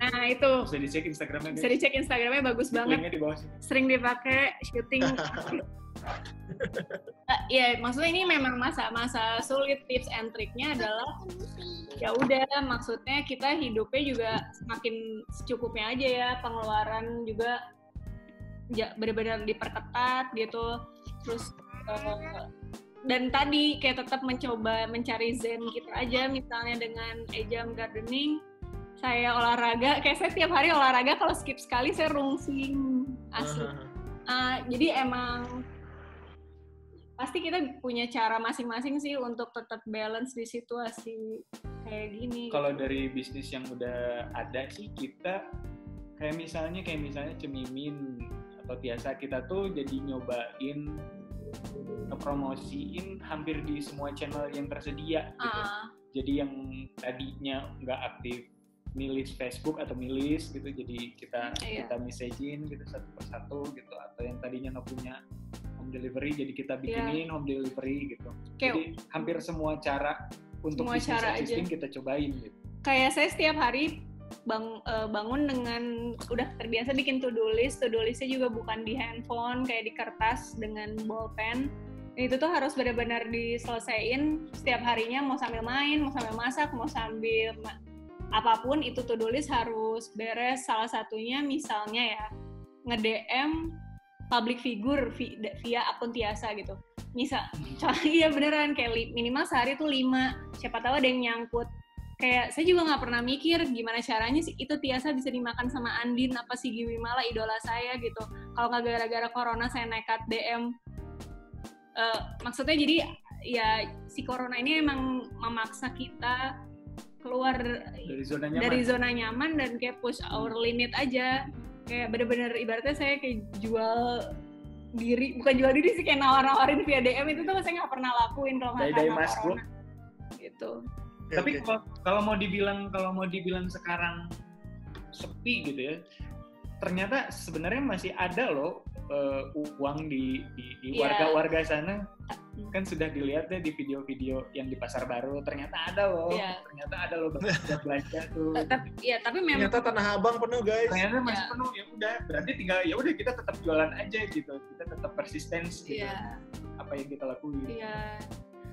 Nah itu. Bisa dicek Instagramnya. Bisa dicek Instagramnya, bagus banget. Linknya di bawah sini. Sering dipakai syuting. Ya maksudnya ini memang masa sulit. Tips and triknya adalah ya udah, maksudnya kita hidupnya juga semakin secukupnya aja ya, pengeluaran juga benar-benar diperketat gitu. Terus dan tadi kayak tetap mencoba mencari zen gitu aja, misalnya dengan jam gardening, saya olahraga, kayak saya tiap hari olahraga, kalau skip sekali saya rungsing asli. Jadi emang pasti kita punya cara masing-masing sih untuk tetap balance di situasi kayak gini. Kalau dari bisnis yang udah ada sih, kita kayak misalnya Cemimin atau Tiasa, kita tuh jadi nyobain ngepromosiin hampir di semua channel yang tersedia gitu. Jadi yang tadinya nggak aktif milis Facebook atau milis gitu, jadi kita message-in gitu satu persatu gitu, atau yang tadinya nggak punya home delivery jadi kita bikinin home delivery gitu. Jadi hampir semua cara untuk bisnis existing kita cobain gitu. Kayak saya setiap hari bangun dengan udah terbiasa bikin to-do listnya juga bukan di handphone, kayak di kertas dengan bolpen. Itu tuh harus benar-benar diselesaiin setiap harinya, mau sambil main, mau sambil masak, mau sambil apapun, itu to-do list harus beres. Salah satunya misalnya ya nge-DM public figure via akun Tiasa gitu. Iya beneran, kayak minimal sehari tuh 5, siapa tahu ada yang nyangkut. Kayak saya juga nggak pernah mikir gimana caranya sih itu Tiasa bisa dimakan sama Andin, apa si Giwi Mala idola saya gitu. Kalau nggak gara-gara corona saya nekat DM. Maksudnya jadi ya si corona ini emang memaksa kita keluar dari zona nyaman dan kayak push our limit aja. Kayak bener-bener ibaratnya saya kayak jual diri, bukan jual diri sih, kayak nawar-nawarin via DM, itu tuh saya nggak pernah lakuin kalau nggak karena corona gitu. Tapi kalau mau dibilang sekarang sepi gitu ya, ternyata sebenarnya masih ada loh uang di warga-warga sana. Kan sudah dilihat ya di video-video yang di Pasar Baru, ternyata ada loh belanja tuh. Tapi memang ternyata Tanah Abang penuh guys. Ternyata masih penuh, ya udah berarti tinggal ya udah kita tetap jualan aja gitu, kita tetap persisten gitu. Apa yang kita lakuin.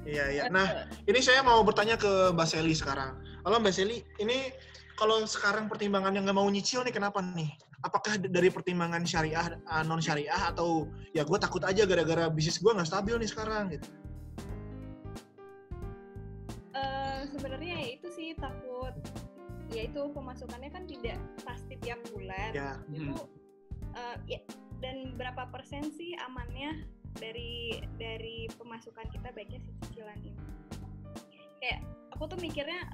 Iya. Nah, ini saya mau bertanya ke Mbak Seli sekarang. Halo Mbak Seli, ini kalau sekarang pertimbangan yang nggak mau nyicil nih, kenapa nih? Apakah dari pertimbangan syariah, non syariah, atau ya gue takut aja gara-gara bisnis gue nggak stabil nih sekarang gitu? Sebenarnya ya itu sih takut, ya itu pemasukannya kan tidak pasti tiap bulan. Itu dan berapa persen sih amannya dari pemasukan kita, baiknya si cicilan ini. Kayak aku tuh mikirnya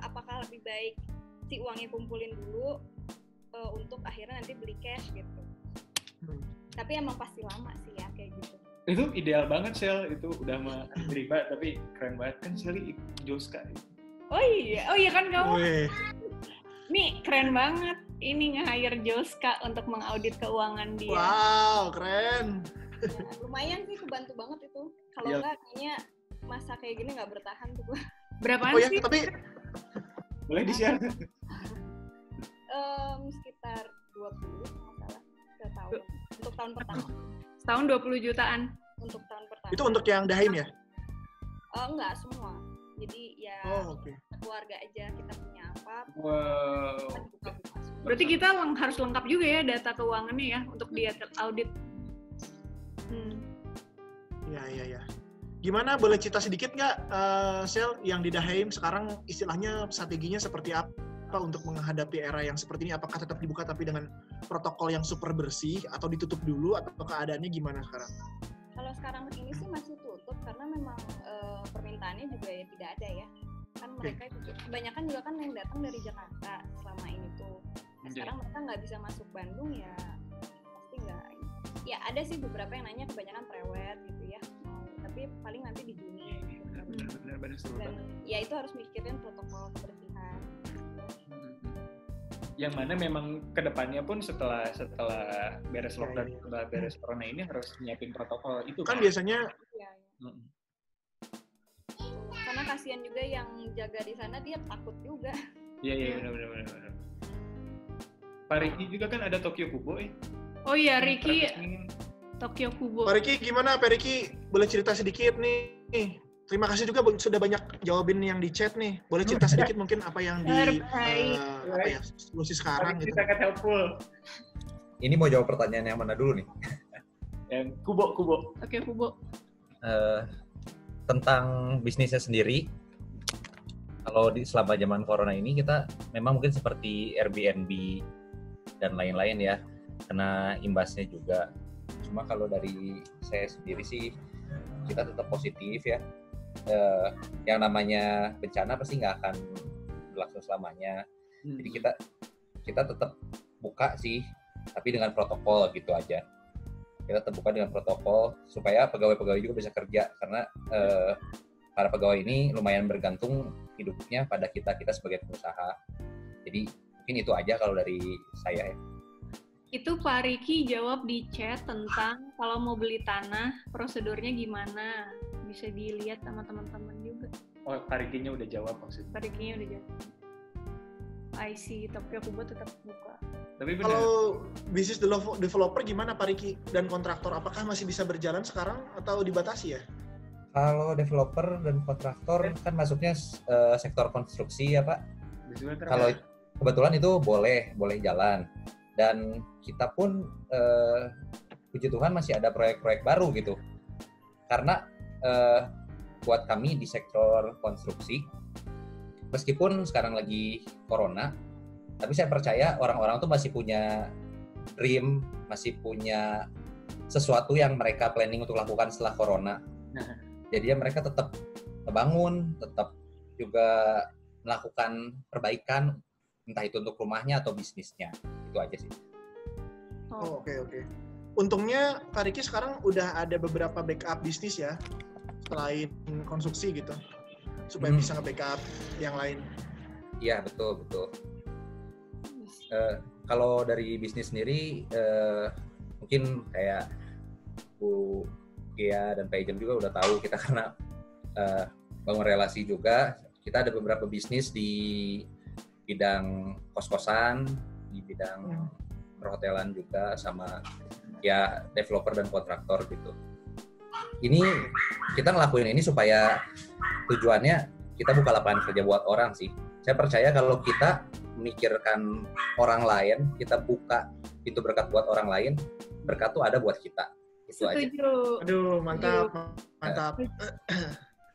apakah lebih baik si uangnya kumpulin dulu untuk akhirnya nanti beli cash gitu. Tapi emang pasti lama sih ya kayak gitu. Itu ideal banget Sel, itu udah mah riba tapi keren banget kan Sel, Joska. Oh iya kan kamu. Nih keren banget ini nge-hire Joska untuk mengaudit keuangan dia. Wow, keren. Ya, lumayan sih, kebantu banget itu. Kalau enggak kayaknya masa kayak gini nggak bertahan tuh gue. Berapaan sih? Tapi boleh di-share. Sekitar 20 masalah setahun. Untuk tahun pertama. Setahun 20 jutaan. Untuk tahun pertama. Itu untuk yang Daim ya? Enggak, semua. Jadi ya keluarga aja, kita punya apa. Wow. Berarti kita harus lengkap juga ya data keuangannya ya untuk dia audit. Ya. Gimana, boleh cerita sedikit nggak, Sel, yang di Daheim sekarang istilahnya strateginya seperti apa untuk menghadapi era yang seperti ini? Apakah tetap dibuka tapi dengan protokol yang super bersih, atau ditutup dulu, atau keadaannya gimana sekarang? Kalau sekarang ini sih masih tutup karena memang permintaannya juga ya tidak ada ya. Kan mereka itu kebanyakan juga kan yang datang dari Jakarta selama ini tuh. Nah, sekarang mereka nggak bisa masuk Bandung ya pasti nggak. Ya ada sih beberapa yang nanya, kebanyakan prewed gitu ya. Tapi paling nanti di Juni. Benar-benar seru. Dan ya itu harus mikirin protokol kebersihan. Yang mana memang kedepannya pun setelah beres lockdown, setelah beres corona ini harus nyiapin protokol itu kan biasanya. Karena kasihan juga yang jaga di sana, dia takut juga. Iya benar. Pak Riki juga kan ada Tokyo Kubo ya. Oh iya, Riki Tokyo Kubo. Pak Riki gimana? Pak Riki boleh cerita sedikit nih. Terima kasih juga sudah banyak jawabin yang di chat nih. Boleh cerita sedikit mungkin apa yang di solusi sekarang gitu. Sangat helpful. Ini mau jawab pertanyaan yang mana dulu nih? Yang Kubo. Oke, Kubo. tentang bisnisnya sendiri, kalau selama zaman corona ini kita memang mungkin seperti Airbnb dan lain-lain ya, kena imbasnya juga. Cuma kalau dari saya sendiri sih, kita tetap positif ya. Yang namanya bencana pasti nggak akan berlangsung selamanya. Jadi kita tetap buka sih, tapi dengan protokol gitu aja. Kita terbuka dengan protokol supaya pegawai-pegawai juga bisa kerja, karena para pegawai ini lumayan bergantung hidupnya pada kita sebagai pengusaha. Jadi mungkin itu aja kalau dari saya ya. Itu Pak Riki jawab di chat tentang kalau mau beli tanah prosedurnya gimana, bisa dilihat sama teman-teman juga. Oh, Pak Rikinya udah jawab maksudnya. Pak Rikinya udah jawab. I see, tapi aku buat tetap buka. Tapi benar. Kalau bisnis developer gimana Pak Riki dan kontraktor? Apakah masih bisa berjalan sekarang atau dibatasi ya? Kalau developer dan kontraktor kan masuknya sektor konstruksi ya Pak. Kalau kebetulan itu boleh jalan. Dan kita pun puji Tuhan masih ada proyek-proyek baru gitu. Karena buat kami di sektor konstruksi, meskipun sekarang lagi corona, tapi saya percaya orang-orang tuh masih punya dream, masih punya sesuatu yang mereka planning untuk lakukan setelah corona. Jadi mereka tetap bangun, tetap juga melakukan perbaikan, entah itu untuk rumahnya atau bisnisnya. Itu aja sih. Oke. Untungnya Kak Riki sekarang udah ada beberapa backup bisnis ya, selain konstruksi gitu, supaya bisa nge-backup yang lain. Iya, betul. Kalau dari bisnis sendiri, mungkin kayak Bu Gia dan Pak Ijem juga udah tahu kita karena bangun relasi juga. Kita ada beberapa bisnis di bidang kos-kosan, di bidang perhotelan juga, sama ya developer dan kontraktor gitu. Ini kita ngelakuin ini supaya tujuannya kita buka lapangan kerja buat orang sih. Saya percaya kalau kita memikirkan orang lain, kita buka pintu berkat buat orang lain, berkat tuh ada buat kita. Itu aja. Aduh, mantap.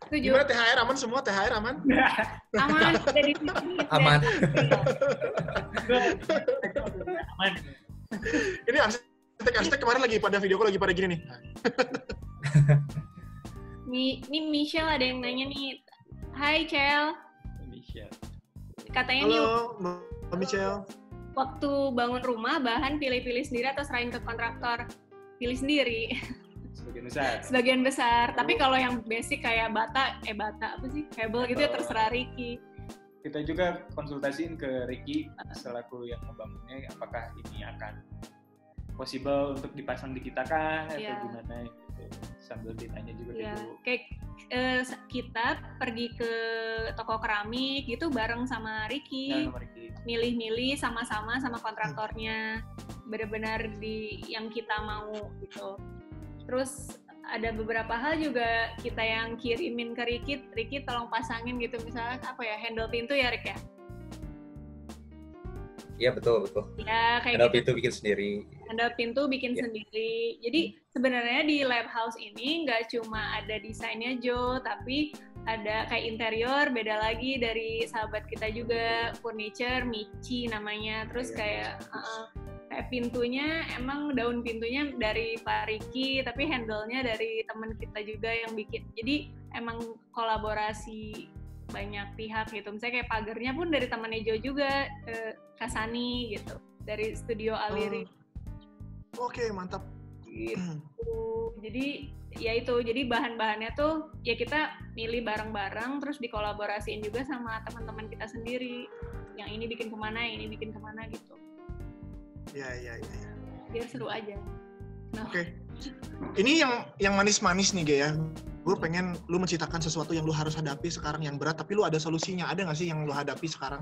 Setuju. Gimana THR aman semua? THR aman? Aman. Aman. Aman. Ini arsitek kemarin lagi pada video call lagi pada gini nih. Ini Michelle ada yang nanya nih. Hai Cel. Michelle. Katanya Halo, Mbak Michelle. Waktu bangun rumah bahan pilih-pilih sendiri atau serahin ke kontraktor? Pilih sendiri. Sebagian besar. Tapi kalau yang basic kayak bata apa sih? Kabel gitu ya terserah Riki. Kita juga konsultasiin ke Riki selaku yang membangunnya, apakah ini akan possible untuk dipasang di kita kah atau gimana gitu. Sambil ditanya juga gitu. Kayak kita pergi ke toko keramik gitu bareng sama Riki. Milih-milih sama-sama sama kontraktornya. Benar-benar di yang kita mau gitu. Terus ada beberapa hal juga kita yang kirimin ke Riki tolong pasangin gitu, misalnya apa ya, handle pintu ya Rik ya? Iya betul. Ya kayak handle gitu. pintu bikin sendiri. Handle pintu bikin sendiri. Jadi sebenarnya di lab house ini nggak cuma ada desainnya Jo, tapi ada kayak interior beda lagi dari sahabat kita juga, furniture Michi namanya. Terus kayak pintunya emang daun pintunya dari Pak Riki, tapi handle-nya dari teman kita juga yang bikin. Jadi emang kolaborasi banyak pihak gitu. Misalnya kayak pagarnya pun dari temannya Jo juga, Kasani gitu, dari studio Aliri. Oke, mantap. Gitu. Jadi ya itu, jadi bahan-bahannya tuh ya kita milih bareng-bareng, terus dikolaborasiin juga sama teman-teman kita sendiri. Yang ini bikin kemana, yang ini bikin kemana gitu. Iya. Biar seru aja. Nah. Oke. Ini yang manis-manis nih, Ge ya. Gue pengen lu menciptakan sesuatu yang lu harus hadapi sekarang yang berat, tapi lu ada solusinya. Ada nggak sih yang lu hadapi sekarang?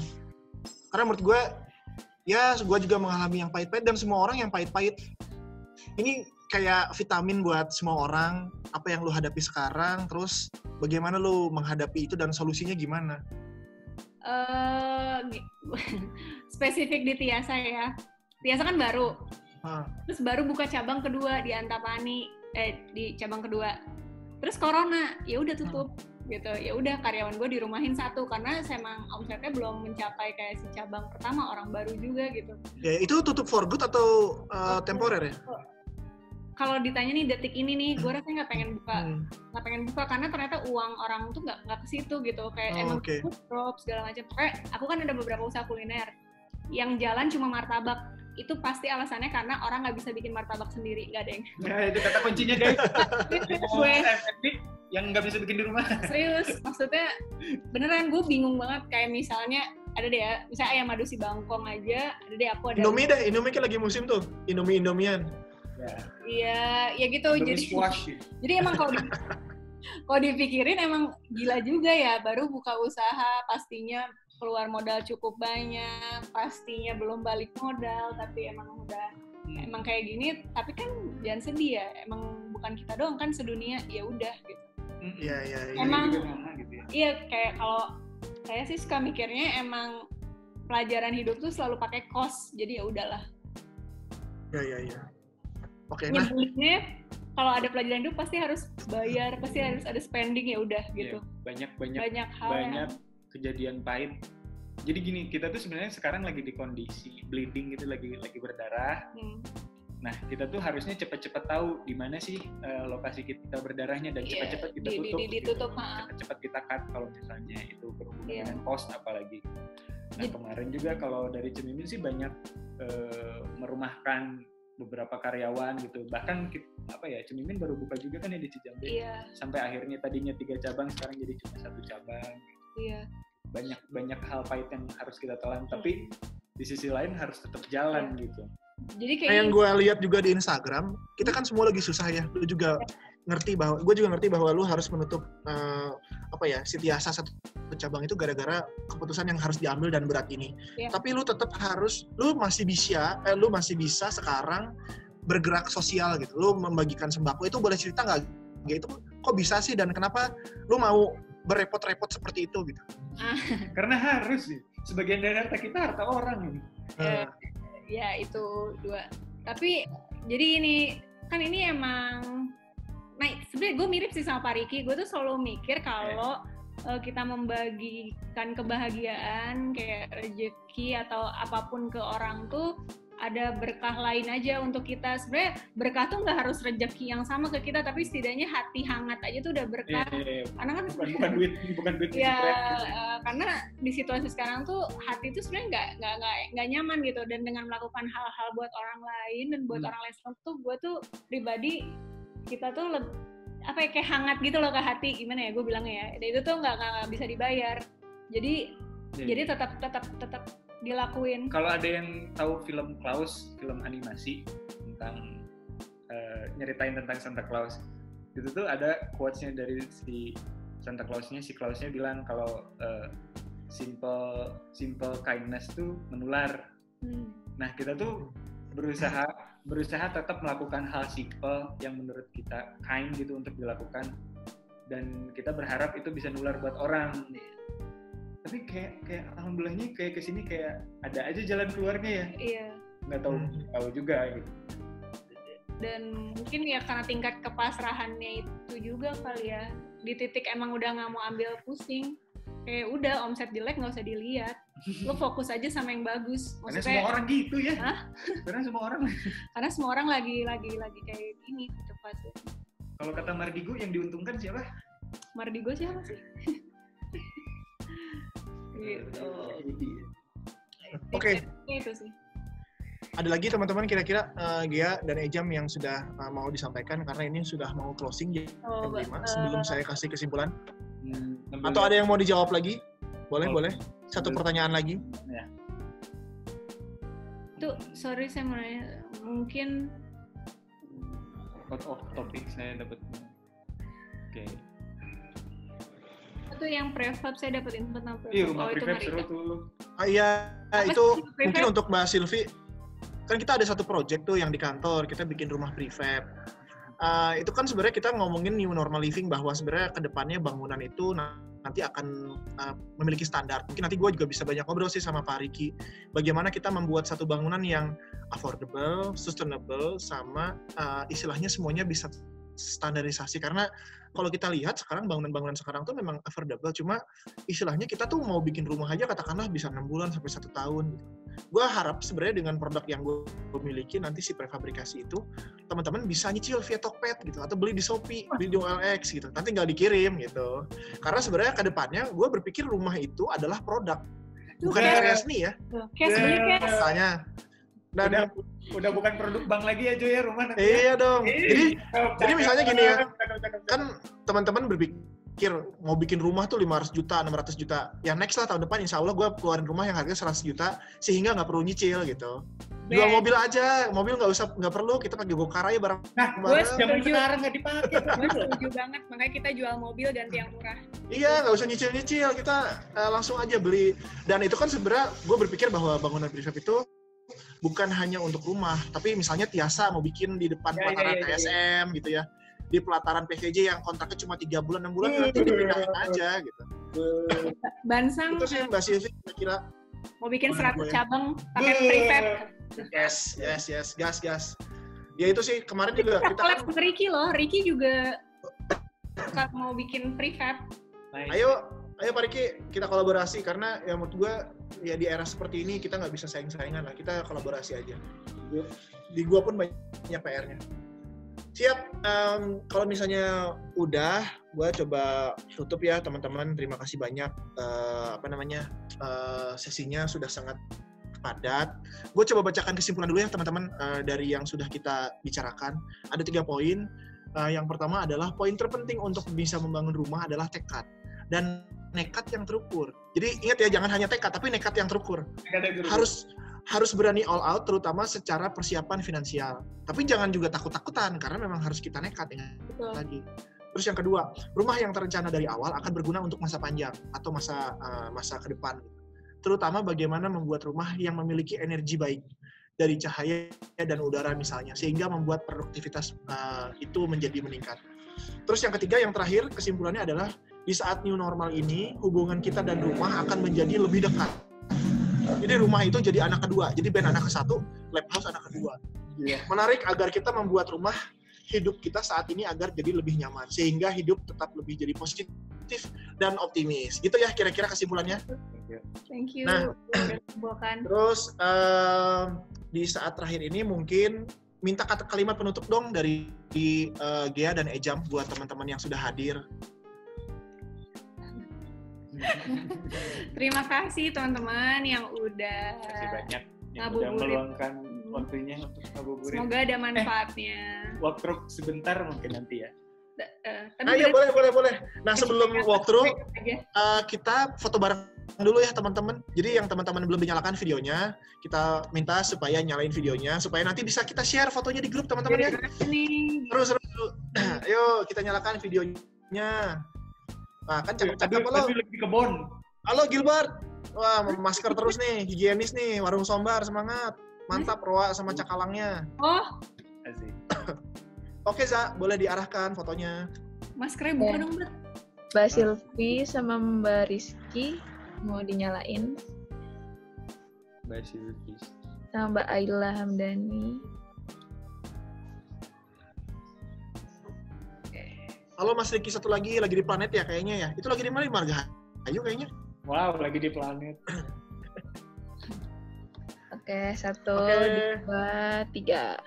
Karena menurut gue, ya gue juga mengalami yang pahit-pahit, dan semua orang yang pahit-pahit. Ini kayak vitamin buat semua orang. Apa yang lu hadapi sekarang, terus bagaimana lu menghadapi itu dan solusinya gimana? Spesifik di Tiasa ya. Tiasa kan baru. Terus baru buka cabang kedua di Antapani, di cabang kedua. Terus corona, ya udah tutup gitu. Ya udah karyawan gue dirumahin 1 karena emang omsetnya belum mencapai kayak si cabang pertama, orang baru juga gitu. Ya, itu tutup for good atau temporer ya? Kalau ditanya nih detik ini nih, gue rasanya nggak pengen buka karena ternyata uang orang tuh nggak ke situ gitu. Kayak emang drop segala macam. Kayak aku kan ada beberapa usaha kuliner yang jalan cuma martabak. Itu pasti alasannya karena orang nggak bisa bikin martabak sendiri, nggak ada yang. Nah, itu kata kuncinya guys. Gue yang nggak bisa bikin di rumah. Serius, maksudnya beneran gue bingung banget. Kayak misalnya ada deh ya, misalnya ayam madu si Bangkong aja, ada deh aku ada. Indomie kan lagi musim tuh, Indomian. Iya, ya gitu. Jadi emang kalau dipikirin emang gila juga ya, baru buka usaha pastinya keluar modal cukup banyak, pastinya belum balik modal, tapi emang udah emang kayak gini. Tapi kan jangan sedih ya, emang bukan kita doang kan sedunia, ya udah gitu. Iya. Emang iya kayak kalau saya sih suka mikirnya emang pelajaran hidup tuh selalu pakai cost, jadi ya udahlah. Iya. Oke, nyebulinnya kalau ada pelajaran hidup pasti harus bayar, pasti harus ada spending, ya udah gitu. Banyak hal, banyak kejadian pahit. Jadi gini, kita tuh sebenarnya sekarang lagi di kondisi bleeding gitu, lagi berdarah. Nah, kita tuh harusnya cepat-cepat tahu di mana sih lokasi kita berdarahnya dan cepat-cepat kita tutup. Cepat-cepat kita cut kalau misalnya itu berhubungan dengan cost apalagi. Nah, kemarin juga kalau dari Cemimin sih banyak merumahkan beberapa karyawan gitu. Bahkan Cemimin baru buka juga kan ya di Cijambe. Sampai akhirnya tadinya 3 cabang sekarang jadi cuma 1 cabang. Iya. Banyak hal pahit yang harus kita telan, tapi di sisi lain harus tetap jalan gitu. Jadi kayak yang gue lihat juga di Instagram, kita kan semua lagi susah ya. Lu juga gue juga ngerti bahwa lu harus menutup Sitiasa 1 cabang itu gara-gara keputusan yang harus diambil dan berat ini. Tapi lu tetap lu masih bisa sekarang bergerak sosial gitu. Lu membagikan sembako, itu boleh cerita nggak? Itu kok bisa sih, dan kenapa lu mau berrepot-repot seperti itu gitu? Karena harus sih. Sebagian dari harta kita harta orang ini. Ya itu 2. Tapi jadi ini emang sebenarnya gue mirip sih sama Pak Riki. Gue tuh selalu mikir kalau kita membagikan kebahagiaan kayak rezeki atau apapun ke orang tuh ada berkah lain aja untuk kita. Sebenarnya berkah tuh nggak harus rezeki yang sama ke kita, tapi setidaknya hati hangat aja tuh udah berkah. Karena kan bukan duit ya, karena di situasi sekarang tuh hati tuh sebenarnya nggak nyaman gitu, dan dengan melakukan hal-hal buat orang lain dan buat orang lain tuh gue tuh pribadi, kita tuh kayak hangat gitu loh ke hati, gimana ya gue bilangnya ya. Dan itu tuh nggak bisa dibayar. Jadi tetap dilakuin. Kalau ada yang tahu film Klaus, film animasi tentang nyeritain tentang Santa Claus, itu tuh ada quotes-nya dari si Santa Claus-nya. Si Claus-nya bilang kalau simple kindness tuh menular. Nah, kita tuh berusaha tetap melakukan hal simple yang menurut kita kind gitu untuk dilakukan, dan kita berharap itu bisa nular buat orang. Tapi kayak alhamdulillahnya kayak kesini kayak ada aja jalan keluarnya ya. Iya. Nggak tahu juga gitu. Dan mungkin ya karena tingkat kepasrahannya itu juga kali ya. Di titik emang udah nggak mau ambil pusing. Kayak udah omset jelek nggak usah dilihat. Lo fokus aja sama yang bagus. Maksudnya, karena semua orang gitu ya. Karena semua orang lagi kayak gini cepatnya. Kalau kata Mardigo yang diuntungkan siapa? Mardigo siapa sih? Gitu. Oke. Itu sih. Ada lagi teman-teman kira-kira Gia dan Ejam yang sudah mau disampaikan, karena ini sudah mau closing jam 5 sebelum saya kasih kesimpulan. Atau ada yang mau dijawab lagi? Boleh. Satu pertanyaan lagi. Ya. Tuh, sorry saya mau nanya. Mungkin out of topic saya dapat. Oke. Itu yang prefab saya dapat info tentang prefab. Iya, rumah prefab seru tuh. Iya, itu mungkin untuk Mbak Silvi. Kan kita ada satu project tuh yang di kantor, kita bikin rumah prefab. Itu kan sebenarnya kita ngomongin new normal living, bahwa sebenarnya kedepannya bangunan itu nanti akan memiliki standar. Mungkin nanti gue juga bisa banyak ngobrol sih sama Pak Riki, bagaimana kita membuat satu bangunan yang affordable, sustainable, sama istilahnya semuanya bisa standarisasi, karena kalau kita lihat sekarang bangunan-bangunan sekarang tuh memang affordable, cuma istilahnya kita tuh mau bikin rumah aja katakanlah bisa 6 bulan sampai 1 tahun gitu. Gue harap sebenarnya dengan produk yang gue miliki nanti si prefabrikasi itu teman-teman bisa nyicil via Tokped gitu, atau beli di Shopee, beli di OLX gitu, nanti tinggal dikirim gitu. Karena sebenarnya ke depannya gue berpikir rumah itu adalah produk, bukan karya seni ya. Misalnya. Dan udah bukan produk bank lagi ya Jo ya rumah nanti. Iya dong. Jadi misalnya gini ya, kan teman-teman berpikir mau bikin rumah tuh 500 juta, 600 juta. Ya next lah tahun depan insya Allah gue keluarin rumah yang harganya 100 juta sehingga nggak perlu nyicil gitu. Jual mobil aja, mobil nggak perlu, kita pakai gokar aja barang. Nah, gue zaman sekarang nggak dipakai. Gue setuju banget, makanya kita jual mobil ganti yang murah. Iya, nggak usah nyicil-nyicil, kita langsung aja beli. Dan itu kan sebenarnya gue berpikir bahwa bangunan prefab itu bukan hanya untuk rumah, tapi misalnya Tiasa mau bikin di depan pelataran TSM gitu ya, di pelataran PVJ yang kontraknya cuma 3 bulan, 6 bulan nanti dipindahin aja gitu. Bansang itu sih Mbak Silvi kira-kira mau bikin 100 cabang pakai prefab. Yes, gas. Ya itu sih kemarin juga kita collab sama Ricky loh, Ricky juga mau bikin prefab. Ayo Pak Ricky, kita kolaborasi, karena ya menurut gue ya di era seperti ini kita nggak bisa saing-saingan lah, kita kolaborasi aja. Di gue pun banyak PR-nya. Siap, kalau misalnya udah, gue coba tutup ya teman-teman. Terima kasih banyak, sesinya sudah sangat padat. Gue coba bacakan kesimpulan dulu ya teman-teman dari yang sudah kita bicarakan. Ada 3 poin. Yang pertama adalah poin terpenting untuk bisa membangun rumah adalah tekad dan nekat yang terukur. Jadi ingat ya, jangan hanya tekad, tapi nekat yang terukur. Harus berani all out, terutama secara persiapan finansial. Tapi jangan juga takut-takutan, karena memang harus kita nekat ya. Lagi. Terus yang kedua, rumah yang terencana dari awal akan berguna untuk masa panjang atau masa ke depan. Terutama bagaimana membuat rumah yang memiliki energi baik dari cahaya dan udara misalnya, sehingga membuat produktivitas itu menjadi meningkat. Terus yang ketiga, yang terakhir, kesimpulannya adalah di saat new normal ini, hubungan kita dan rumah akan menjadi lebih dekat. Jadi rumah itu jadi anak kedua. Jadi band anak ke-1, lab house anak kedua. Menarik agar kita membuat rumah hidup kita saat ini agar jadi lebih nyaman. Sehingga hidup tetap lebih jadi positif dan optimis. Gitu ya kira-kira kesimpulannya. Thank you. Nah, terus di saat terakhir ini mungkin minta kalimat penutup dong dari Gea dan Ejam buat teman-teman yang sudah hadir. Terima kasih teman-teman yang udah banyak yang udah meluangkan waktunya untuk ngabuburit. Semoga ada manfaatnya. Walkthrough sebentar mungkin nanti ya. Ayo boleh. Nah sebelum walkthrough kita foto bareng dulu ya teman-teman. Jadi yang teman-teman belum dinyalakan videonya, kita minta supaya nyalain videonya supaya nanti bisa kita share fotonya di grup teman-teman ya. Seru. Ayo kita nyalakan videonya. Nah, kan cakep-cakep lo. Lagi di kebon. Halo Gilbert. Wah, masker terus nih, higienis nih, warung Sombar, semangat. Mantap Roa sama cakalangnya. Oh. Asik. Oke, Za, boleh diarahkan fotonya. Maskernya buka dong, Mbak. Mbak Silvi sama Mbak Rizky mau dinyalain. Mbak Silvi. Sama Mbak Ayla Hamdani. Halo Mas Riki, satu lagi di planet ya kayaknya ya. Itu lagi di mana? Di Margahayu kayaknya. Wow, lagi di planet. Oke, 1, 2, 3.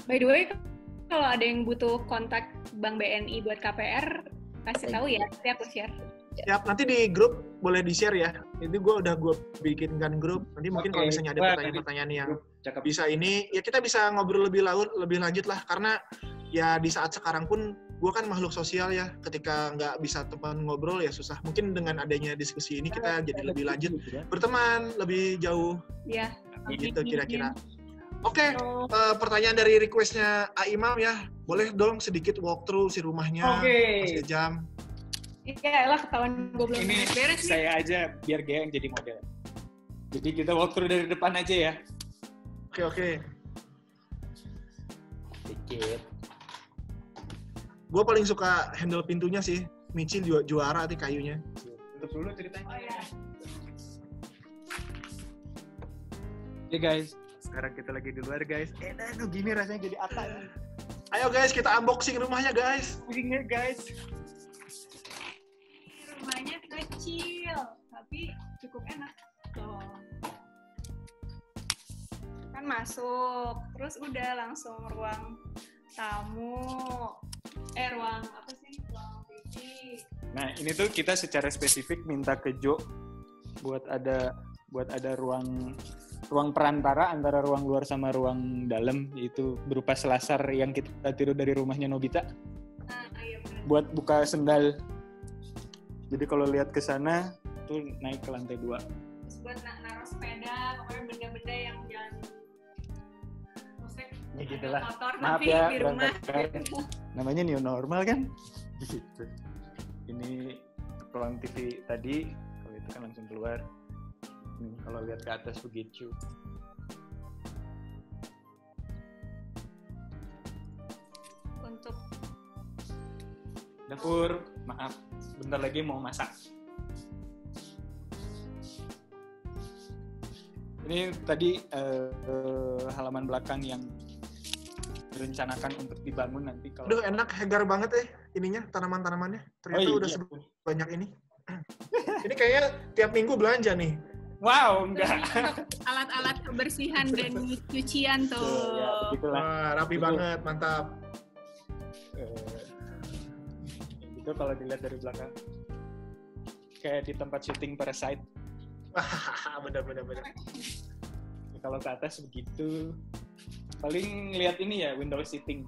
By the way, kalau ada yang butuh kontak Bank BNI buat KPR, kasih tahu ya, nanti aku share. Siap, nanti di grup boleh di-share ya. Itu gue bikinkan grup. Nanti mungkin kalau misalnya ada pertanyaan-pertanyaan yang bisa ini, ya kita bisa ngobrol lebih lanjut lah. Karena ya di saat sekarang pun gue kan makhluk sosial ya. Ketika nggak bisa teman ngobrol ya susah. Mungkin dengan adanya diskusi ini kita jadi lebih lanjut berteman, lebih jauh. Iya. Gitu kira-kira. Oke, pertanyaan dari request-nya Aimam ya. Boleh dong sedikit walkthrough si rumahnya. Masih jam. Iya, lah ketahuan gue belum beres nih. Saya aja biar Gea yang jadi model. Jadi kita walkthrough dari depan aja ya. Oke. Dikit. Gue paling suka handle pintunya sih. Micin juara di kayunya. Tutup dulu ceritanya. Oh ya. Oke guys, Sekarang kita lagi di luar guys. Dan gini rasanya jadi apa nih? Ayo guys, kita unboxing rumahnya guys. Unboxingnya guys. Rumahnya kecil, tapi cukup enak. Tuh. Kan masuk, terus udah langsung ruang tamu. Ruang apa sih? Ruang TV. Nah, ini tuh kita secara spesifik minta ke Jo buat ada ruang perantara antara ruang luar sama ruang dalam, yaitu berupa selasar yang kita tiru dari rumahnya Nobita. Iya benar. Buat buka sendal. Jadi kalau lihat ke sana tuh naik ke lantai 2. Terus buat naruh sepeda, pokoknya benda-benda yang jangan ya gitulah. Kotor Maaf nanti ya, di rumah. Namanya new normal kan? Gitu. Ini ruang TV tadi, kalau itu kan langsung keluar. Nih, kalau lihat ke atas begitu. Untuk dapur, maaf, bentar lagi mau masak. Ini tadi halaman belakang yang direncanakan untuk dibangun nanti kalau. Aduh, enak, hegar banget ininya, tanaman-tanamannya. Ternyata udah sebanyak ini. Ini kayaknya tiap minggu belanja nih. Wow, enggak. Alat-alat kebersihan dan cucian tuh. Ya, begitulah. Wah, rapi banget, mantap. Itu kalau dilihat dari belakang. Kayak di tempat syuting Parasite. Bener. Kalau ke atas begitu. Paling lihat ini ya, window seating.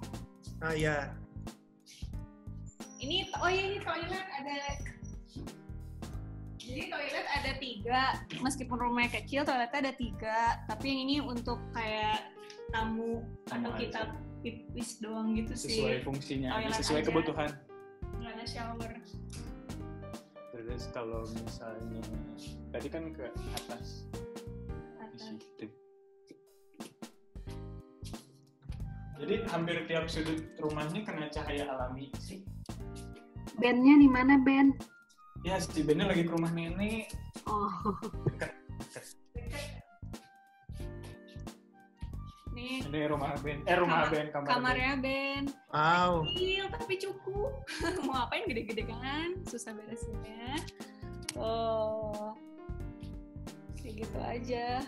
Iya. Ini toilet ada. Jadi toilet ada 3, meskipun rumahnya kecil, toiletnya ada 3. Tapi yang ini untuk kayak tamu atau kita pipis doang gitu sih. Sesuai fungsinya, toilet sesuai aja. kebutuhan. Nggak ada shower. Terus kalau misalnya tadi kan ke atas. Di situ. Jadi hampir tiap sudut rumahnya kena cahaya alami sih. Bandnya di mana, Ben? Ya, si Bennya lagi ke rumah nenek. Oh. Dekat. Nih. Ini rumah Ben. Rumah Ben, kamarnya Ben. Wow. Kecil tapi cukup. Mau ngapain gede-gede kan? Susah beresinnya. Oh. Kayak gitu aja.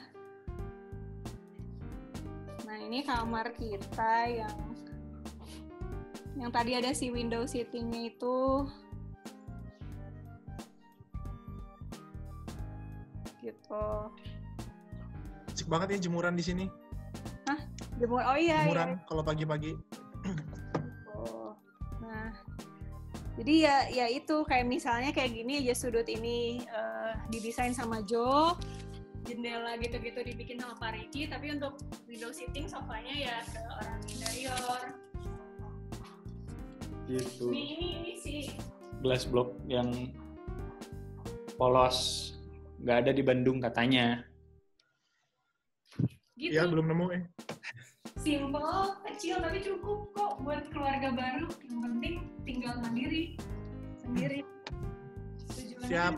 Nah, ini kamar kita yang tadi ada si window seating-nya itu. Gitu. Asik banget ya jemuran di sini. Hah? Jemur? Oh iya. Jemuran kalau pagi-pagi. Oh. Nah. Jadi ya itu kayak misalnya kayak gini aja sudut ini didesain sama Jo. Jendela gitu-gitu dibikin sama Pak Riki, tapi untuk window seating sofanya ya ke orang interior. Gitu. Ini sih Glass block yang polos, nggak ada di Bandung katanya. gitu. Ya belum nemu Simple, kecil tapi cukup kok buat keluarga baru. Yang penting tinggal mandiri sendiri. Tujuannya Siap.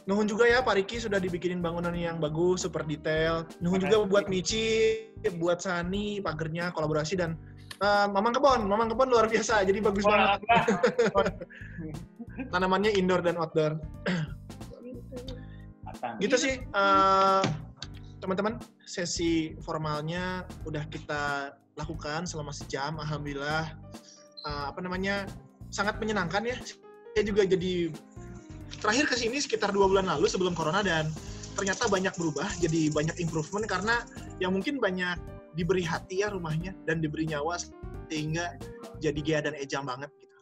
Nuhun juga ya Pak Riki sudah dibikinin bangunan yang bagus, super detail. Nuhun juga buat Michi, buat Sani, pagernya, kolaborasi, dan Mamang Kebon luar biasa, jadi bagus banget. Tanamannya indoor dan outdoor. Gitu sih, teman-teman, sesi formalnya udah kita lakukan selama sejam. Alhamdulillah, sangat menyenangkan ya. Saya juga jadi terakhir kesini sekitar 2 bulan lalu sebelum corona, dan ternyata banyak berubah, jadi banyak improvement karena yang mungkin banyak diberi hati ya rumahnya dan diberi nyawa sehingga jadi Gea dan Ejam banget gitu.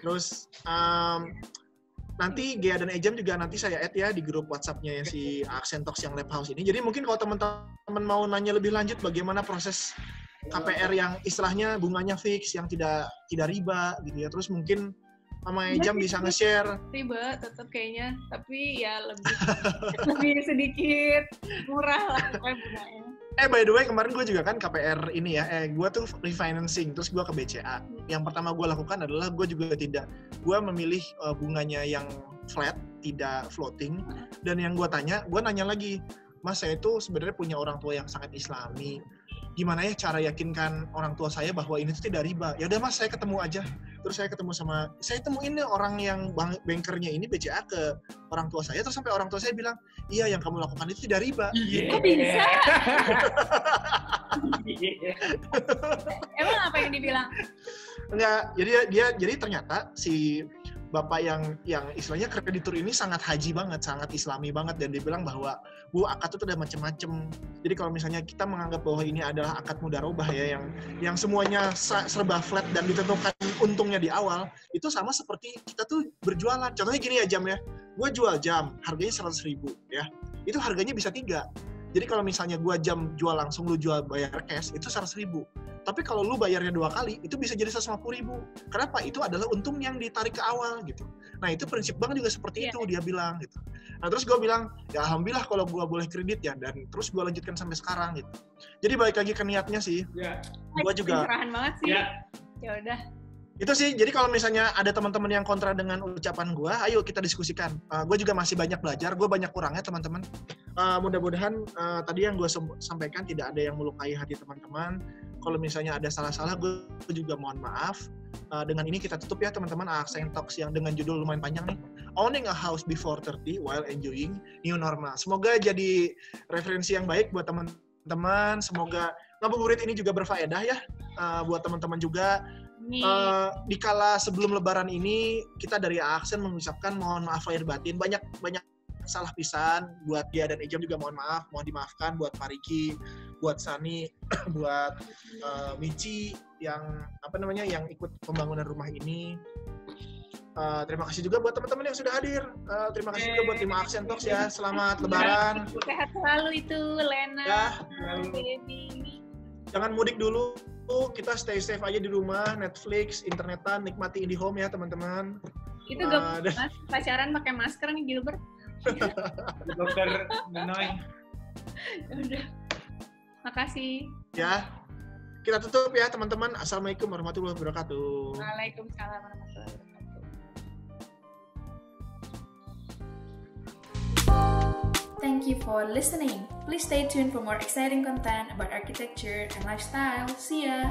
Terus nanti Gea dan Ejam juga nanti saya add ya di grup WhatsApp-nya si Accent Talks yang Lab House ini. Jadi mungkin kalau teman-teman mau nanya lebih lanjut bagaimana proses KPR yang istilahnya bunganya fix, yang tidak riba gitu ya. Terus mungkin Mama Ejam bisa nge-share. riba tetap kayaknya, tapi ya lebih sedikit murah lah bunganya. By the way, kemarin gue juga kan KPR ini ya, gue tuh refinancing, terus gue ke BCA. Yang pertama gue lakukan adalah gue memilih bunganya yang flat, tidak floating. Dan yang gue nanya lagi, Mas saya itu sebenarnya punya orang tua yang sangat Islami. Gimana ya cara yakinkan orang tua saya bahwa ini tuh tidak riba? Ya udah Mas, saya ketemu aja. Terus saya temuin nih orang yang bankernya ini BCA ke orang tua saya, terus sampai orang tua saya bilang, iya yang kamu lakukan itu tidak riba. Kok bisa? Emang apa yang dibilang? Enggak, jadi ternyata si bapak yang istilahnya kreditur ini sangat haji banget, sangat Islami banget, dan dia bilang bahwa Bu, akad itu ada macam-macam. Jadi kalau misalnya kita menganggap bahwa ini adalah akad mudharabah ya, yang semuanya serba flat dan ditentukan untungnya di awal, itu sama seperti kita tuh berjualan. Contohnya gini ya Jam ya, gue jual jam harganya 100.000 ya, itu harganya bisa 3. Jadi kalau misalnya gue jam jual langsung, lu jual bayar cash, itu 100.000. Tapi kalau lu bayarnya 2 kali, itu bisa jadi 150.000. Kenapa? Itu adalah untung yang ditarik ke awal gitu. Nah itu prinsip bank juga seperti itu, dia bilang gitu. Nah terus gue bilang, ya alhamdulillah kalau gue boleh kredit ya, dan terus gue lanjutkan sampai sekarang gitu. Jadi balik lagi ke niatnya sih. Gue juga. Pencerahan banget sih. Ya udah. Itu sih, jadi kalau misalnya ada teman-teman yang kontra dengan ucapan gue, ayo kita diskusikan. Gue juga masih banyak belajar, gue banyak kurangnya teman-teman. Mudah-mudahan tadi yang gue sampaikan tidak ada yang melukai hati teman-teman. Kalau misalnya ada salah-salah, gue juga mohon maaf. Dengan ini kita tutup ya teman-teman, Accent Talks yang dengan judul lumayan panjang nih. Owning a house before 30 while enjoying new normal. Semoga jadi referensi yang baik buat teman-teman. Semoga ngabuburit ini juga berfaedah ya buat teman-teman juga. Dikala sebelum Lebaran ini kita dari Accent mengucapkan mohon maaf lahir batin, banyak salah pisan buat dia dan Ejam juga mohon maaf, mohon dimaafkan buat Pariki, buat Sani, buat Michi yang yang ikut pembangunan rumah ini. Terima kasih juga buat teman-teman yang sudah hadir. Terima kasih juga buat tim Accent Talks ya. Selamat Lebaran. Sehat selalu itu Lena. Ya, jangan mudik dulu. Kita stay safe aja di rumah, Netflix, internetan, nikmati IndiHome ya teman-teman. Itu gak pacaran pakai masker nih Gilbert. Dokter Nenoy. Udah. Makasih. Ya. Kita tutup ya teman-teman. Assalamualaikum warahmatullahi wabarakatuh. Waalaikumsalam warahmatullahi wabarakatuh. Thank you for listening. Please stay tuned for more exciting content about architecture and lifestyle. See ya!